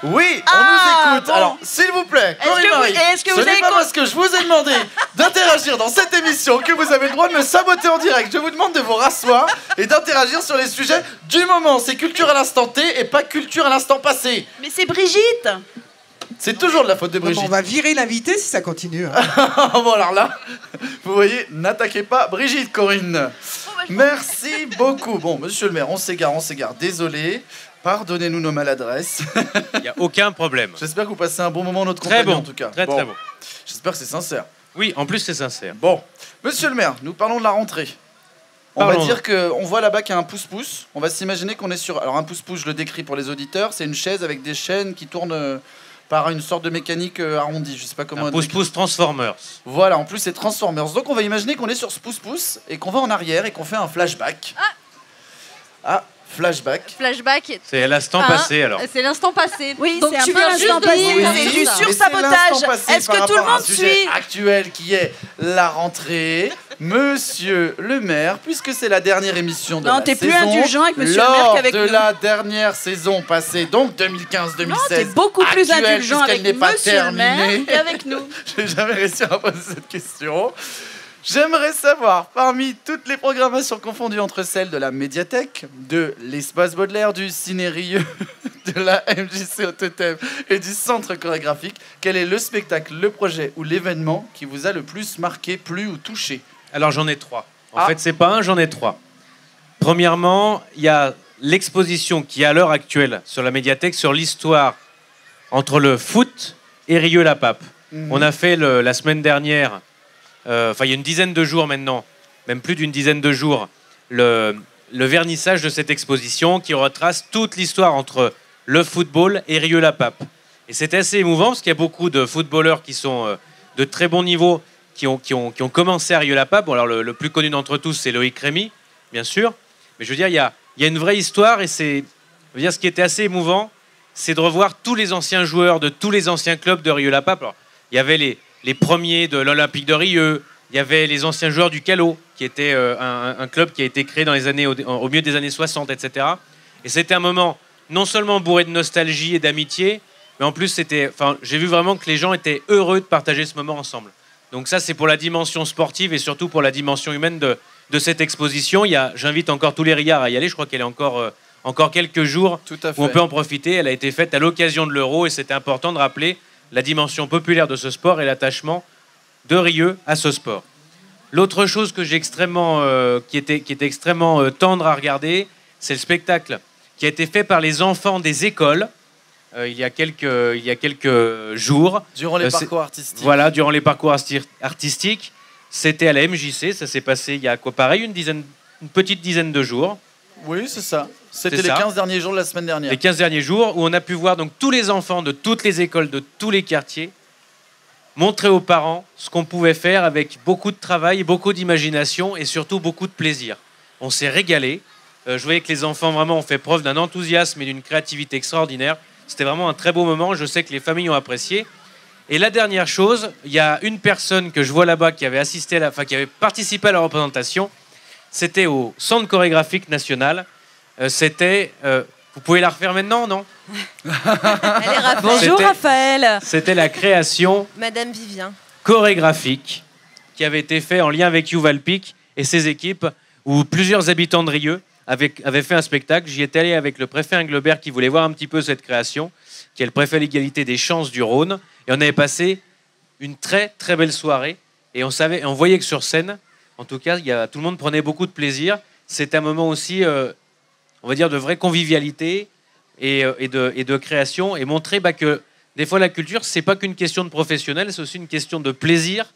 Oui, on nous écoute. Bon. Alors, s'il vous plaît, Corinne-Marie, est-ce que vous ce n'est avez pas parce que je vous ai demandé d'interagir dans cette émission que vous avez le droit de me saboter en direct. Je vous demande de vous rasseoir et d'interagir sur les sujets du moment. C'est culture à l'instant T et pas culture à l'instant passé. mais c'est Brigitte. C'est toujours de la faute de Non, Brigitte. on va virer l'invité si ça continue. Hein. Bon alors là, vous voyez, n'attaquez pas Brigitte, Corinne. Merci beaucoup. Bon, monsieur le maire, on s'égare. Désolé. Pardonnez-nous nos maladresses. Il n'y a aucun problème. J'espère que vous passez un bon moment en notre Très compagnie, bon, en tout cas. très Bon. très bon. J'espère que c'est sincère. Oui, en plus c'est sincère. Bon, monsieur le maire, nous parlons de la rentrée. On va Parlons. dire qu'on voit là-bas qu'il y a un pouce-pouce. On va s'imaginer qu'on est sur... Alors un pouce-pouce, je le décris pour les auditeurs, c'est une chaise avec des chaînes qui tournent par une sorte de mécanique arrondie. Je sais pas comment... Un pouce-pouce Transformers. Voilà, en plus c'est Transformers. Donc on va imaginer qu'on est sur ce pouce-pouce et qu'on va en arrière et qu'on fait un flashback. Flashback. Flashback. C'est l'instant passé alors. C'est l'instant passé. Oui, donc c'est un tu peu viens l'instant juste de passé. dire Oui, ça. c'est du Mais c'est sursabotage. l'instant passé Est-ce par que tout le rapport à un monde sujet suit? actuel qui est la rentrée. Monsieur le maire, puisque c'est la dernière émission de Non, la t'es saison, plus indulgent avec monsieur le maire lors qu'avec de nous. la dernière saison passée, donc 2015-2016. Non, t'es beaucoup plus actuelle, indulgent puisqu'elle avec n'est pas monsieur le maire terminée. qu'avec nous. J'ai jamais réussi à poser cette question. J'aimerais savoir, parmi toutes les programmations confondues entre celles de la médiathèque, de l'espace Baudelaire, du Ciné Rieux, de la MJC au Totem et du centre chorégraphique, quel est le spectacle, le projet ou l'événement qui vous a le plus marqué, plu ou touché? Alors j'en ai 3. En fait, c'est pas un, j'en ai 3. Premièrement, il y a l'exposition qui est à l'heure actuelle sur la médiathèque sur l'histoire entre le foot et Rieux-la-Pape. On a fait la semaine dernière, il y a une dizaine de jours maintenant, même plus d'une dizaine de jours, le vernissage de cette exposition qui retrace toute l'histoire entre le football et Rieux-la-Pape. Et c'était assez émouvant parce qu'il y a beaucoup de footballeurs qui sont de très bon niveau qui ont commencé à Rieux-la-Pape. Bon, alors le plus connu d'entre tous, c'est Loïc Rémy, bien sûr. Mais je veux dire, il y a une vraie histoire et ce qui était assez émouvant, c'est de revoir tous les anciens joueurs de tous les anciens clubs de Rieux-la-Pape. Alors, il y avait les premiers de l'Olympique de Rieux, il y avait les anciens joueurs du Calot, qui était un club qui a été créé dans les années, au milieu des années 60, etc. Et c'était un moment non seulement bourré de nostalgie et d'amitié, mais en plus, j'ai vu vraiment que les gens étaient heureux de partager ce moment ensemble. Donc ça, c'est pour la dimension sportive et surtout pour la dimension humaine de cette exposition. J'invite encore tous les Riards à y aller. Je crois qu'elle est encore quelques jours où on peut en profiter. Elle a été faite à l'occasion de l'Euro et c'était important de rappeler la dimension populaire de ce sport et l'attachement de Rieux à ce sport. L'autre chose que j'ai qui était extrêmement tendre à regarder, c'est le spectacle qui a été fait par les enfants des écoles il y a quelques jours. Durant les parcours artistiques. Voilà, durant les parcours artistiques. C'était à la MJC, ça s'est passé il y a une petite dizaine de jours. Oui, c'est ça. C'était C'est les ça. 15 derniers jours de la semaine dernière. Les 15 derniers jours, où on a pu voir donc tous les enfants de toutes les écoles, de tous les quartiers, montrer aux parents ce qu'on pouvait faire avec beaucoup de travail, beaucoup d'imagination et surtout beaucoup de plaisir. On s'est régalé. Je voyais que les enfants vraiment ont fait preuve d'un enthousiasme et d'une créativité extraordinaire. C'était vraiment un très beau moment. Je sais que les familles ont apprécié. Et la dernière chose, il y a une personne que je vois là-bas qui avait qui avait participé à la représentation. C'était au Centre chorégraphique national. Vous pouvez la refaire maintenant, non? Bonjour Raphaël. C'était la création Madame Vivien. chorégraphique qui avait été fait en lien avec Yuval Pic et ses équipes, où plusieurs habitants de Rieux avaient fait un spectacle. J'y étais allé avec le préfet Englebert qui voulait voir un petit peu cette création, qui est le préfet à l'égalité des chances du Rhône. Et on avait passé une très très belle soirée. Et on voyait que sur scène, en tout cas, tout le monde prenait beaucoup de plaisir. C'était un moment aussi, on va dire, de vraie convivialité et de création. Et montrer que des fois, la culture, c'est pas qu'une question de professionnels, c'est aussi une question de plaisir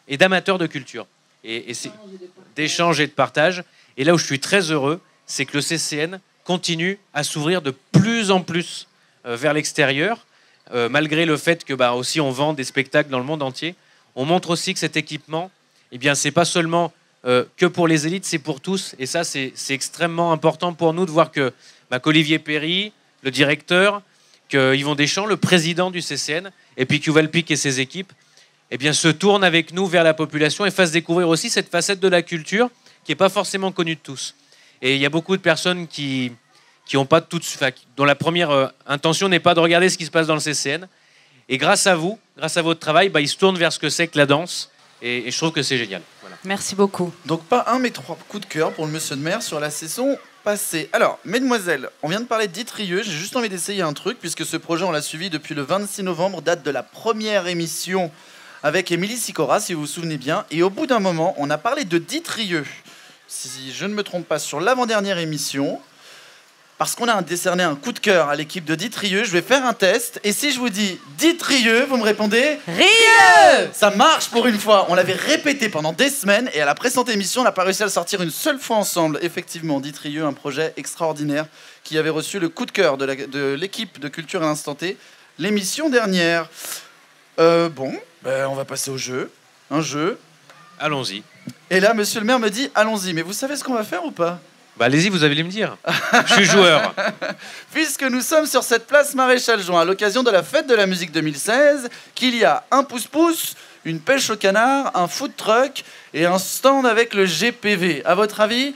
et d'amateurs de culture. Et c'est d'échange et de partage. Et là où je suis très heureux, c'est que le CCN continue à s'ouvrir de plus en plus vers l'extérieur, malgré le fait que aussi on vend des spectacles dans le monde entier. On montre aussi que cet équipement, c'est pas seulement que pour les élites, c'est pour tous. Et ça, c'est extrêmement important pour nous de voir qu'Olivier Perry, le directeur, que Yvon Deschamps, le président du CCN, et puis Yuval Pic et ses équipes, se tournent avec nous vers la population et fassent découvrir aussi cette facette de la culture qui n'est pas forcément connue de tous. Et il y a beaucoup de personnes dont la première intention n'est pas de regarder ce qui se passe dans le CCN. Et grâce à vous, grâce à votre travail, ils se tournent vers ce que c'est que la danse. Et je trouve que c'est génial. Voilà. Merci beaucoup. Donc pas un, mais 3 coups de cœur pour le monsieur de maire sur la saison passée. Alors, mesdemoiselles, on vient de parler d'Yves Rieux. J'ai juste envie d'essayer un truc, puisque ce projet, on l'a suivi depuis le 26 novembre, date de la première émission avec Émilie Sicora, si vous vous souvenez bien. Et au bout d'un moment, on a parlé de Yves Rieux, si je ne me trompe pas, sur l'avant-dernière émission. Parce qu'on a décerné un coup de cœur à l'équipe de Yves Rieux, je vais faire un test. Et si je vous dis Yves Rieux, vous me répondez Rieux. Ça marche pour une fois. On l'avait répété pendant des semaines et à la précédente émission, on n'a pas réussi à le sortir une seule fois ensemble. Effectivement, Yves Rieux, un projet extraordinaire qui avait reçu le coup de cœur de l'équipe de Culture à l'instant T l'émission dernière. On va passer au jeu. Un jeu. Allons-y. Et là, monsieur le maire me dit allons-y. Mais vous savez ce qu'on va faire ou pas ? Allez-y, vous allez me dire. Je suis joueur. Puisque nous sommes sur cette place Maréchal Juin à l'occasion de la fête de la musique 2016, qu'il y a un pouce-pouce, une pêche au canard, un food truck et un stand avec le GPV. À votre avis,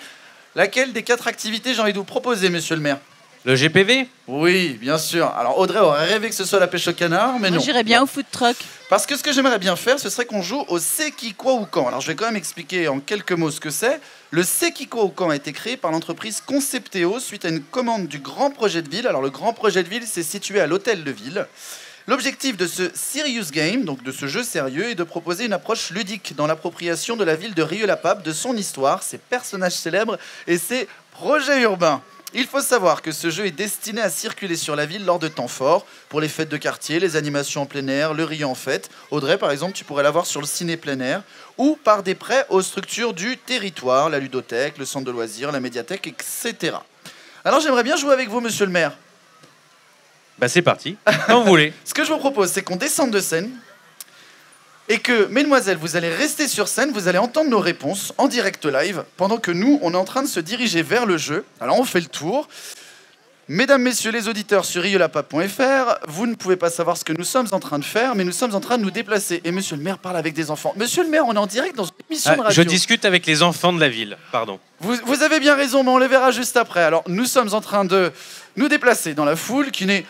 laquelle des 4 activités j'ai envie de vous proposer, monsieur le maire ? Le GPV ? Oui, bien sûr. Alors Audrey aurait rêvé que ce soit la pêche au canard, mais non. Moi, j'irais bien au food truck. Parce que ce que j'aimerais bien faire, ce serait qu'on joue au c'est qui, quoi ou quand. Alors je vais quand même expliquer en quelques mots ce que c'est. Le c'est qui, quoi ou quand a été créé par l'entreprise Conceptéo suite à une commande du Grand Projet de Ville. Alors le Grand Projet de Ville, c'est situé à l'Hôtel de Ville. L'objectif de ce Serious Game, donc de ce jeu sérieux, est de proposer une approche ludique dans l'appropriation de la ville de Rieux-la-Pape, de son histoire, ses personnages célèbres et ses projets urbains. Il faut savoir que ce jeu est destiné à circuler sur la ville lors de temps forts, pour les fêtes de quartier, les animations en plein air, le riz en fête. Audrey, par exemple, tu pourrais l'avoir sur le ciné plein air, ou par des prêts aux structures du territoire, la ludothèque, le centre de loisirs, la médiathèque, etc. Alors j'aimerais bien jouer avec vous, monsieur le maire. C'est parti, quand vous voulez. Ce que je vous propose, c'est qu'on descende de scène, et que, mesdemoiselles, vous allez rester sur scène, vous allez entendre nos réponses en direct live, pendant que nous, on est en train de se diriger vers le jeu. Alors on fait le tour. Mesdames, messieurs les auditeurs sur rieux-la-pape.fr, vous ne pouvez pas savoir ce que nous sommes en train de faire, mais nous sommes en train de nous déplacer. Et monsieur le maire parle avec des enfants. Monsieur le maire, on est en direct dans une émission de radio. Je discute avec les enfants de la ville, pardon. Vous avez bien raison, mais on les verra juste après. Alors nous sommes en train de nous déplacer dans la foule qui n'est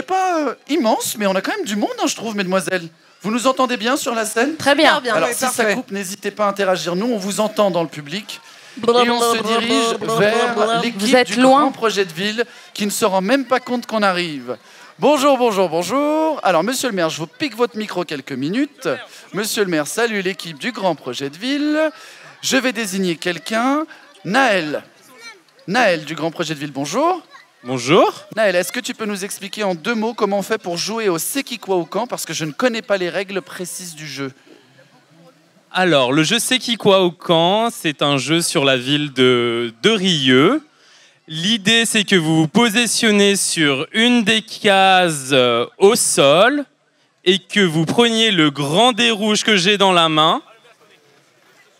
pas immense, mais on a quand même du monde, je trouve, mesdemoiselles. Vous nous entendez bien sur la scène ? Très bien. Alors si ça coupe, n'hésitez pas à interagir. Nous, on vous entend dans le public. Et on se dirige vers l'équipe du Grand Projet de Ville qui ne se rend même pas compte qu'on arrive. Bonjour, bonjour, bonjour. Alors, monsieur le maire, je vous pique votre micro quelques minutes. Monsieur le maire, salue l'équipe du Grand Projet de Ville. Je vais désigner quelqu'un. Naël. Naël du Grand Projet de Ville, bonjour. Bonjour. Naël, est-ce que tu peux nous expliquer en 2 mots comment on fait pour jouer au c'est qui, quoi ou quand, parce que je ne connais pas les règles précises du jeu. Alors, le jeu c'est qui, quoi ou quand, c'est un jeu sur la ville de Rieux. L'idée, c'est que vous vous positionnez sur une des cases au sol et que vous preniez le grand dé rouge que j'ai dans la main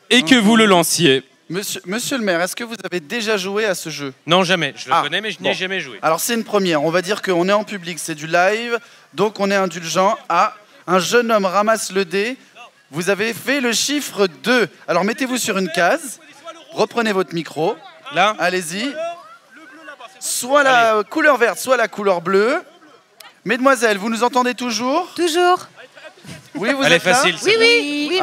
et que vous le lanciez. Monsieur le maire, est-ce que vous avez déjà joué à ce jeu ? Non, jamais. Je le connais, mais je n'y ai jamais joué. Alors, c'est une première. On va dire qu'on est en public, c'est du live, donc on est indulgent. Ah, un jeune homme ramasse le dé. Vous avez fait le chiffre 2. Alors, mettez-vous sur une case. Reprenez votre micro. Là ? Allez-y. Soit la couleur verte, soit la couleur bleue. Mesdemoiselles, vous nous entendez toujours ? Toujours. Oui, vous Elle êtes est facile, là ? celle-là. Oui.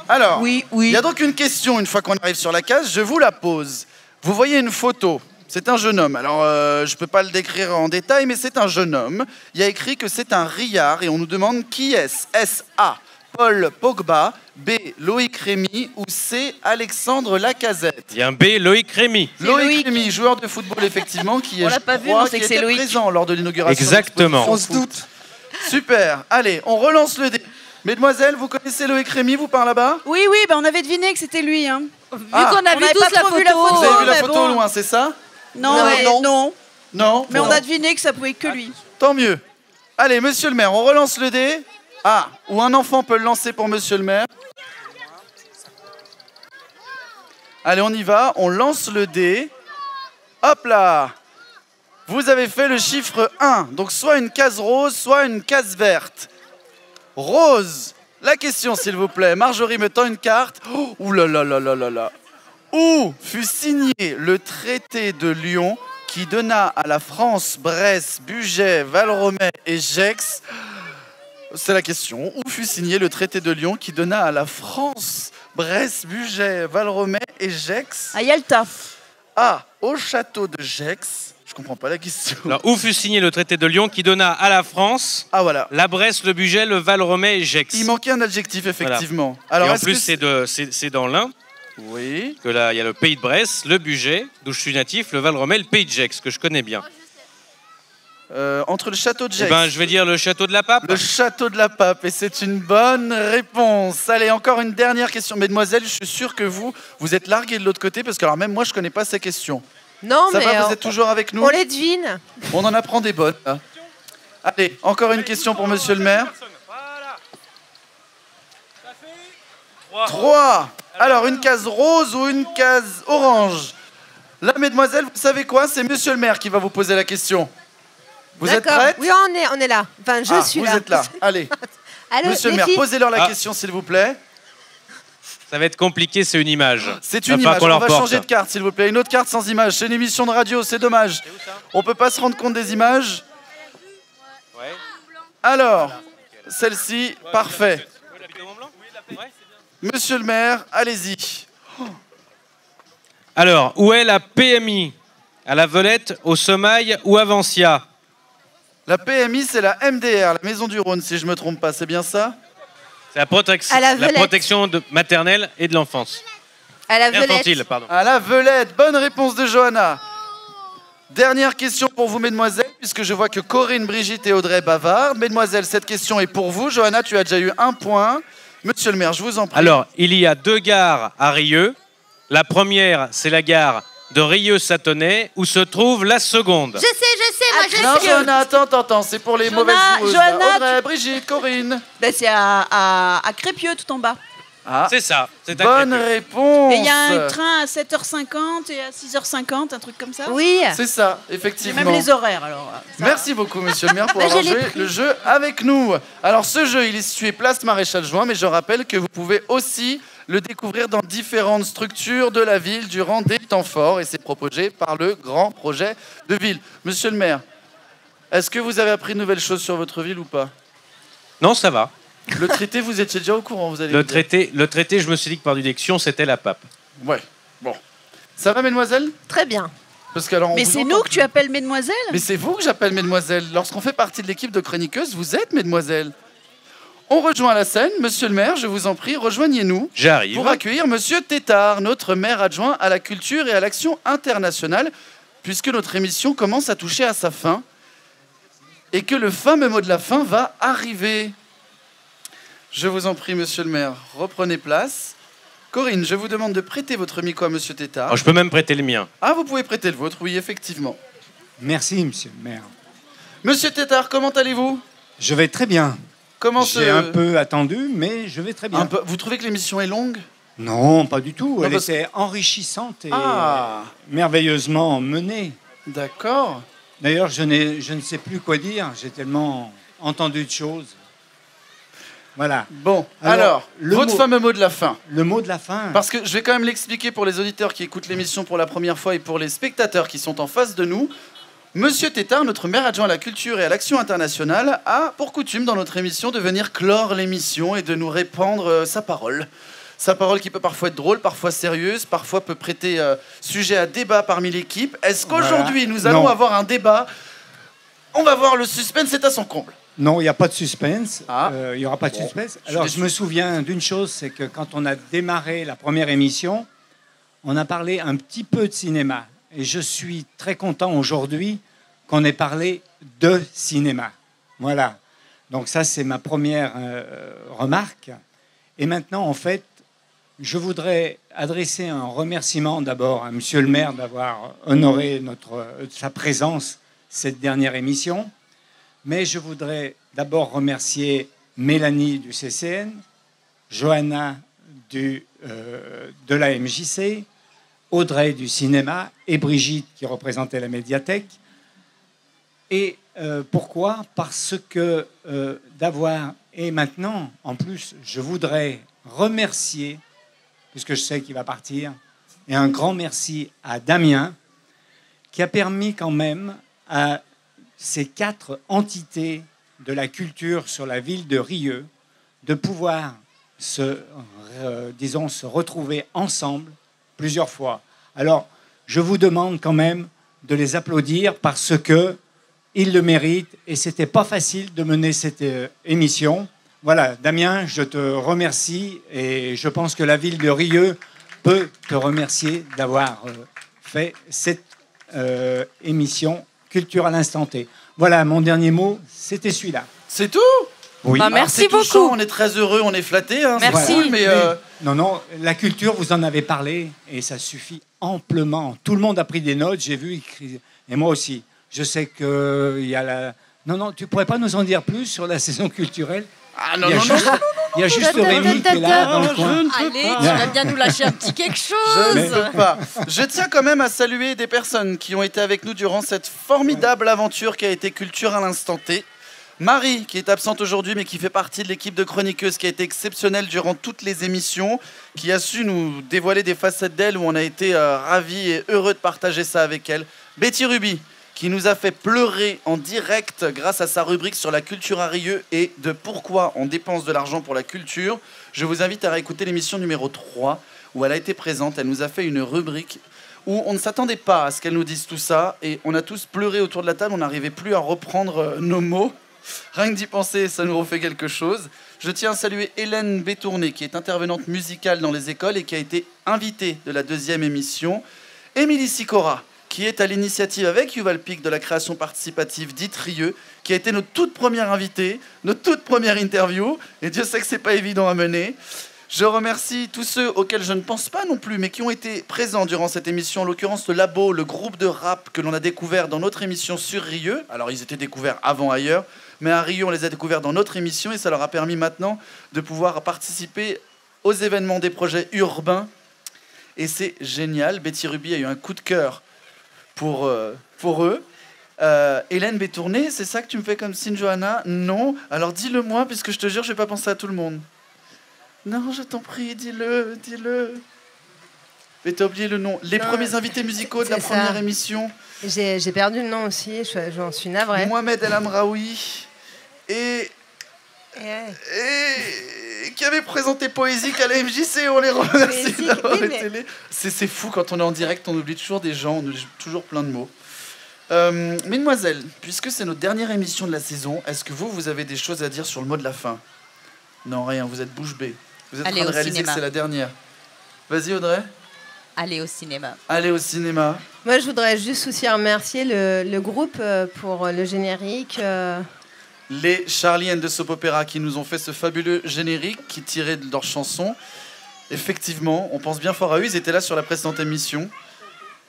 Alors, Oui. il y a donc une question une fois qu'on arrive sur la case, je vous la pose. Vous voyez une photo, c'est un jeune homme. Alors, je ne peux pas le décrire en détail, mais c'est un jeune homme. Il y a écrit que c'est un riard et on nous demande qui est-ce ? Est-ce A, Paul Pogba, B, Loïc Rémy ou C, Alexandre Lacazette ? Il y a un B, Loïc Rémy. Loïc Rémy, joueur de football effectivement, qui On est, l'a je pas vu, crois, on sait qui que c'est était Loïc. présent lors de l'inauguration. Exactement. de l'exposition foot. Super. Allez, on relance le dé. Mesdemoiselles, vous connaissez Loïc Rémy, vous par là-bas ? Oui, on avait deviné que c'était lui. Hein. Vu qu'on a vu n'avait tous pas la trop photo. vu la photo. Vous avez vu la mais photo bon. au loin, c'est ça ? Non. Non. Mais on a deviné que ça pouvait que lui. Tant mieux. Allez, monsieur le maire, on relance le dé. Ah, ou un enfant peut le lancer pour monsieur le maire. Allez, on y va. On lance le dé. Hop là. Vous avez fait le chiffre 1. Donc soit une case rose, soit une case verte. Rose. La question, s'il vous plaît. Marjorie me tend une carte. Oh, ouh là là là là là là. Où fut signé le traité de Lyon qui donna à la France Brest, Bugey, Valromey et Gex? C'est la question. Où fut signé le traité de Lyon qui donna à la France Brest, Bugey, Valromey et Gex? À Yalta. A. Au château de Gex. Je comprends pas la question. Alors, où fut signé le traité de Lyon qui donna à la France la Bresse, le Bugey, le Valromey et Gex? Il manquait un adjectif, effectivement. Voilà. Alors, et en plus, c'est dans l'Ain. Oui. Que là, il y a le pays de Bresse, le Bugey, d'où je suis natif, le Valromey, le pays de Gex, que je connais bien. Entre le château de Gex. Je vais dire le château de la Pape. Le château de la Pape, et c'est une bonne réponse. Allez, encore une dernière question. Mesdemoiselles, je suis sûr que vous êtes larguées de l'autre côté, parce que alors même moi, je connais pas ces questions. Non, ça mais va, vous êtes toujours avec nous? On les devine. On en apprend des bonnes. Là. Allez, encore une question pour monsieur le maire. 3. Alors, une case rose ou une case orange? Là, mesdemoiselles, vous savez quoi? C'est monsieur le maire qui va vous poser la question. Vous êtes prêtes? Oui, on est là. Enfin, je suis là. Vous êtes là. Allez. Monsieur le maire, posez-leur la question, s'il vous plaît. Ça va être compliqué, c'est une image. C'est une image. On va changer de carte, s'il vous plaît. Une autre carte sans image. C'est une émission de radio, c'est dommage. On peut pas se rendre compte des images. Ouais. Alors, celle-ci, parfait. Monsieur le maire, allez-y. Alors, où est la PMI? À la Velette, au Sommeil ou à Vancia? La PMI, c'est la MDR, la Maison du Rhône, si je me trompe pas. C'est bien ça? C'est la protection maternelle et de l'enfance. À la Velette. Infantile, pardon. À la Velette. Bonne réponse de Johanna. Dernière question pour vous, mesdemoiselles, puisque je vois que Corinne, Brigitte et Audrey bavardent. Mesdemoiselles, cette question est pour vous. Johanna, tu as déjà eu 1 point. Monsieur le maire, je vous en prie. Alors, il y a 2 gares à Rieux. La première, c'est la gare de Rieux-Satonnet, où se trouve la seconde. Je sais, moi je sais. Non, Johanna, attends, c'est pour les mauvaises joueuses. Johanna, Audrey, Brigitte, Corinne. Ben, c'est à Crépieux, tout en bas. Ah, c'est ça. C'est bonne réponse. Et il y a un train à 7h50 et à 6h50, un truc comme ça. Oui. C'est ça, J'ai effectivement. même les horaires, alors. Merci beaucoup, monsieur le maire, pour avoir joué le jeu avec nous. Alors, ce jeu, il est situé place Maréchal Juin, mais je rappelle que vous pouvez aussi le découvrir dans différentes structures de la ville durant des temps forts, et c'est proposé par le grand projet de ville. Monsieur le maire, est-ce que vous avez appris de nouvelles choses sur votre ville ou pas? Non, ça va. Le traité, vous étiez déjà au courant, vous allez le traité, je me suis dit que par déduction, c'était la Pape. Ouais, bon. Ça va, mesdemoiselles? Très bien. Parce que, alors, Mais c'est nous que tu appelles mesdemoiselles? Mais c'est vous que j'appelle mesdemoiselles. Lorsqu'on fait partie de l'équipe de chroniqueuses, vous êtes mesdemoiselles. On rejoint la scène. Monsieur le maire, je vous en prie, rejoignez-nous. J'arrive. Pour accueillir monsieur Tétard, notre maire adjoint à la culture et à l'action internationale, puisque notre émission commence à toucher à sa fin et que le fameux mot de la fin va arriver. Je vous en prie, monsieur le maire, reprenez place. Corinne, je vous demande de prêter votre micro à monsieur Tétard. Alors, je peux même prêter le mien. Ah, vous pouvez prêter le vôtre, oui, effectivement. Merci, monsieur le maire. Monsieur Tétard, comment allez-vous? Je vais très bien. J'ai un peu attendu, mais je vais très bien. Vous trouvez que l'émission est longue? Non, pas du tout. Non, Elle était enrichissante et merveilleusement menée. D'accord. D'ailleurs, je ne sais plus quoi dire. J'ai tellement entendu de choses. Voilà. Bon, alors votre fameux mot de la fin. Le mot de la fin. Parce que je vais quand même l'expliquer pour les auditeurs qui écoutent l'émission pour la première fois et pour les spectateurs qui sont en face de nous. Monsieur Tétard, notre maire adjoint à la culture et à l'action internationale, a pour coutume dans notre émission de venir clore l'émission et de nous répandre sa parole. Sa parole qui peut parfois être drôle, parfois sérieuse, parfois peut prêter sujet à débat parmi l'équipe. Est-ce qu'aujourd'hui nous allons avoir un débat? On va voir, le suspense, c'est à son comble. Non, il n'y a pas de suspense. Il n'y aura pas de suspense. Alors, je me souviens d'une chose, c'est que quand on a démarré la première émission, on a parlé un petit peu de cinéma. Et je suis très content aujourd'hui qu'on ait parlé de cinéma. Voilà. Donc ça, c'est ma première remarque. Et maintenant, en fait, je voudrais adresser un remerciement d'abord à Monsieur le maire d'avoir honoré sa présence cette dernière émission. Mais je voudrais d'abord remercier Mélanie du CCN, Johanna de la MJC, Audrey du cinéma et Brigitte qui représentait la médiathèque. Et pourquoi? Parce que et maintenant, en plus, je voudrais remercier, puisque je sais qu'il va partir, et un grand merci à Damien, qui a permis quand même à ces 4 entités de la culture sur la ville de Rieux de pouvoir se retrouver ensemble plusieurs fois. Alors, je vous demande quand même de les applaudir parce que ils le méritent et c'était pas facile de mener cette émission. Voilà, Damien, je te remercie et je pense que la ville de Rieux peut te remercier d'avoir fait cette émission Culture à l'instant T. Voilà, mon dernier mot, c'était celui-là. C'est tout? Oui. Bah, merci beaucoup. Touchant, on est très heureux, on est flattés. Hein, merci. Cool, mais non, la culture, vous en avez parlé et ça suffit amplement. Tout le monde a pris des notes, j'ai vu écrit, et moi aussi. Je sais qu'il y a la... Non, tu pourrais pas nous en dire plus sur la saison culturelle? Ah non, il y a juste Rémi qui est là dans le coin. Allez, tu vas bien nous lâcher un petit quelque chose. Je ne peux pas. Je tiens quand même à saluer des personnes qui ont été avec nous durant cette formidable aventure qui a été Culture à l'instant T. Marie, qui est absente aujourd'hui, mais qui fait partie de l'équipe de chroniqueuses, qui a été exceptionnelle durant toutes les émissions, qui a su nous dévoiler des facettes d'elle où on a été ravis et heureux de partager ça avec elle. Betty Ruby, qui nous a fait pleurer en direct grâce à sa rubrique sur la culture à Rieux et de pourquoi on dépense de l'argent pour la culture. Je vous invite à réécouter l'émission numéro 3 où elle a été présente. Elle nous a fait une rubrique où on ne s'attendait pas à ce qu'elle nous dise tout ça et on a tous pleuré autour de la table. On n'arrivait plus à reprendre nos mots. Rien que d'y penser, ça nous refait quelque chose. Je tiens à saluer Hélène Bétourné, qui est intervenante musicale dans les écoles et qui a été invitée de la 2e émission. Émilie Sicora, qui est à l'initiative avec Yuval Pic de la création participative dite Rieux, qui a été notre toute première invitée, notre toute première interview, et Dieu sait que c'est pas évident à mener. Je remercie tous ceux auxquels je ne pense pas non plus, mais qui ont été présents durant cette émission, en l'occurrence le Labo, le groupe de rap que l'on a découvert dans notre émission sur Rieux. Alors ils étaient découverts avant ailleurs, mais à Rieux on les a découverts dans notre émission et ça leur a permis maintenant de pouvoir participer aux événements des projets urbains. Et c'est génial, Betty Ruby a eu un coup de cœur pour eux. Hélène Bétourné, c'est ça que tu me fais comme signe, Johanna? Non. Alors dis-le moi, puisque je te jure, je vais pas penser à tout le monde. Non, je t'en prie, dis-le. Mais t'as oublié le nom. Les premiers invités musicaux de la première émission. J'ai perdu le nom aussi, j'en suis navrée. Mohamed El Amraoui et qui avait présenté Poésique à la MJC, on les remercie d'avoir été là. C'est fou, quand on est en direct, on oublie toujours des gens, on oublie toujours plein de mots. Mesdemoiselles, puisque c'est notre dernière émission de la saison, est-ce que vous avez des choses à dire sur le mot de la fin? Non, rien, vous êtes bouche bée. Vous êtes en train de réaliser que c'est la dernière. Vas-y Audrey. Allez au cinéma. Allez au cinéma. Moi, je voudrais juste aussi remercier le groupe pour le générique. Les Charlie and the Soap Opera qui nous ont fait ce fabuleux générique qui tirait de leurs chansons. Effectivement, on pense bien fort à eux, ils étaient là sur la précédente émission.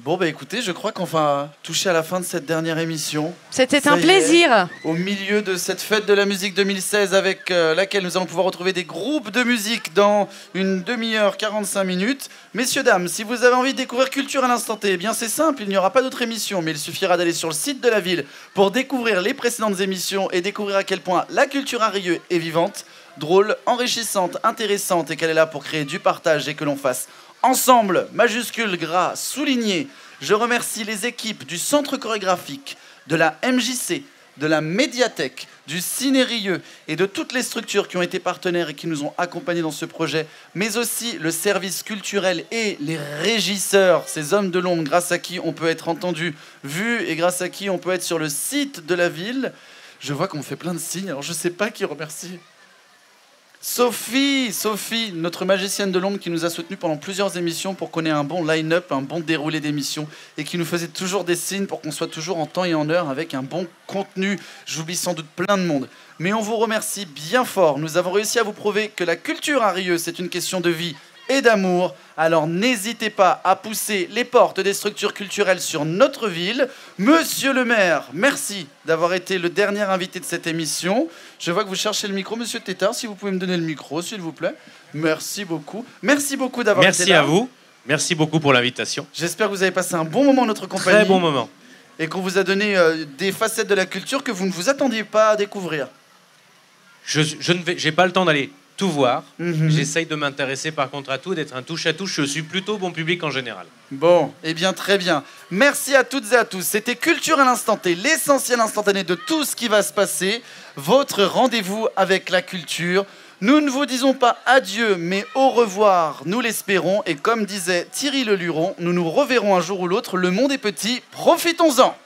Bon, bah écoutez, je crois qu'on va toucher à la fin de cette dernière émission. C'était un plaisir. Au milieu de cette fête de la musique 2016 avec laquelle nous allons pouvoir retrouver des groupes de musique dans une demi-heure, 45 minutes. Messieurs, dames, si vous avez envie de découvrir Culture à l'instant T, eh bien c'est simple, il n'y aura pas d'autre émission, mais il suffira d'aller sur le site de la ville pour découvrir les précédentes émissions et découvrir à quel point la culture à Rieux est vivante, drôle, enrichissante, intéressante et qu'elle est là pour créer du partage et que l'on fasse ensemble, majuscule, gras, souligné. Je remercie les équipes du Centre chorégraphique, de la MJC, de la médiathèque, du Ciné Rieux et de toutes les structures qui ont été partenaires et qui nous ont accompagnés dans ce projet, mais aussi le service culturel et les régisseurs, ces hommes de l'ombre grâce à qui on peut être entendu, vu et grâce à qui on peut être sur le site de la ville. Je vois qu'on me fait plein de signes, alors je ne sais pas qui remercier. Sophie, notre magicienne de l'ombre qui nous a soutenus pendant plusieurs émissions pour qu'on ait un bon line-up, un bon déroulé d'émissions et qui nous faisait toujours des signes pour qu'on soit toujours en temps et en heure avec un bon contenu. J'oublie sans doute plein de monde. Mais on vous remercie bien fort. Nous avons réussi à vous prouver que la culture à Rieux, c'est une question de vie et d'amour. Alors n'hésitez pas à pousser les portes des structures culturelles sur notre ville. Monsieur le maire, merci d'avoir été le dernier invité de cette émission. Je vois que vous cherchez le micro. Monsieur Tétard, si vous pouvez me donner le micro, s'il vous plaît. Merci beaucoup. Merci beaucoup d'avoir été là. Merci à vous. Merci beaucoup pour l'invitation. J'espère que vous avez passé un bon moment en notre compagnie. Très bon moment. Et qu'on vous a donné des facettes de la culture que vous ne vous attendiez pas à découvrir. J'ai pas le temps d'aller tout voir. J'essaye de m'intéresser par contre à tout, d'être un touche-à-touche. Je suis plutôt bon public en général. Bon, eh bien très bien. Merci à toutes et à tous. C'était Culture à l'instant T, l'essentiel instantané de tout ce qui va se passer. Votre rendez-vous avec la culture. Nous ne vous disons pas adieu, mais au revoir, nous l'espérons. Et comme disait Thierry Leluron, nous nous reverrons un jour ou l'autre. Le monde est petit, profitons-en.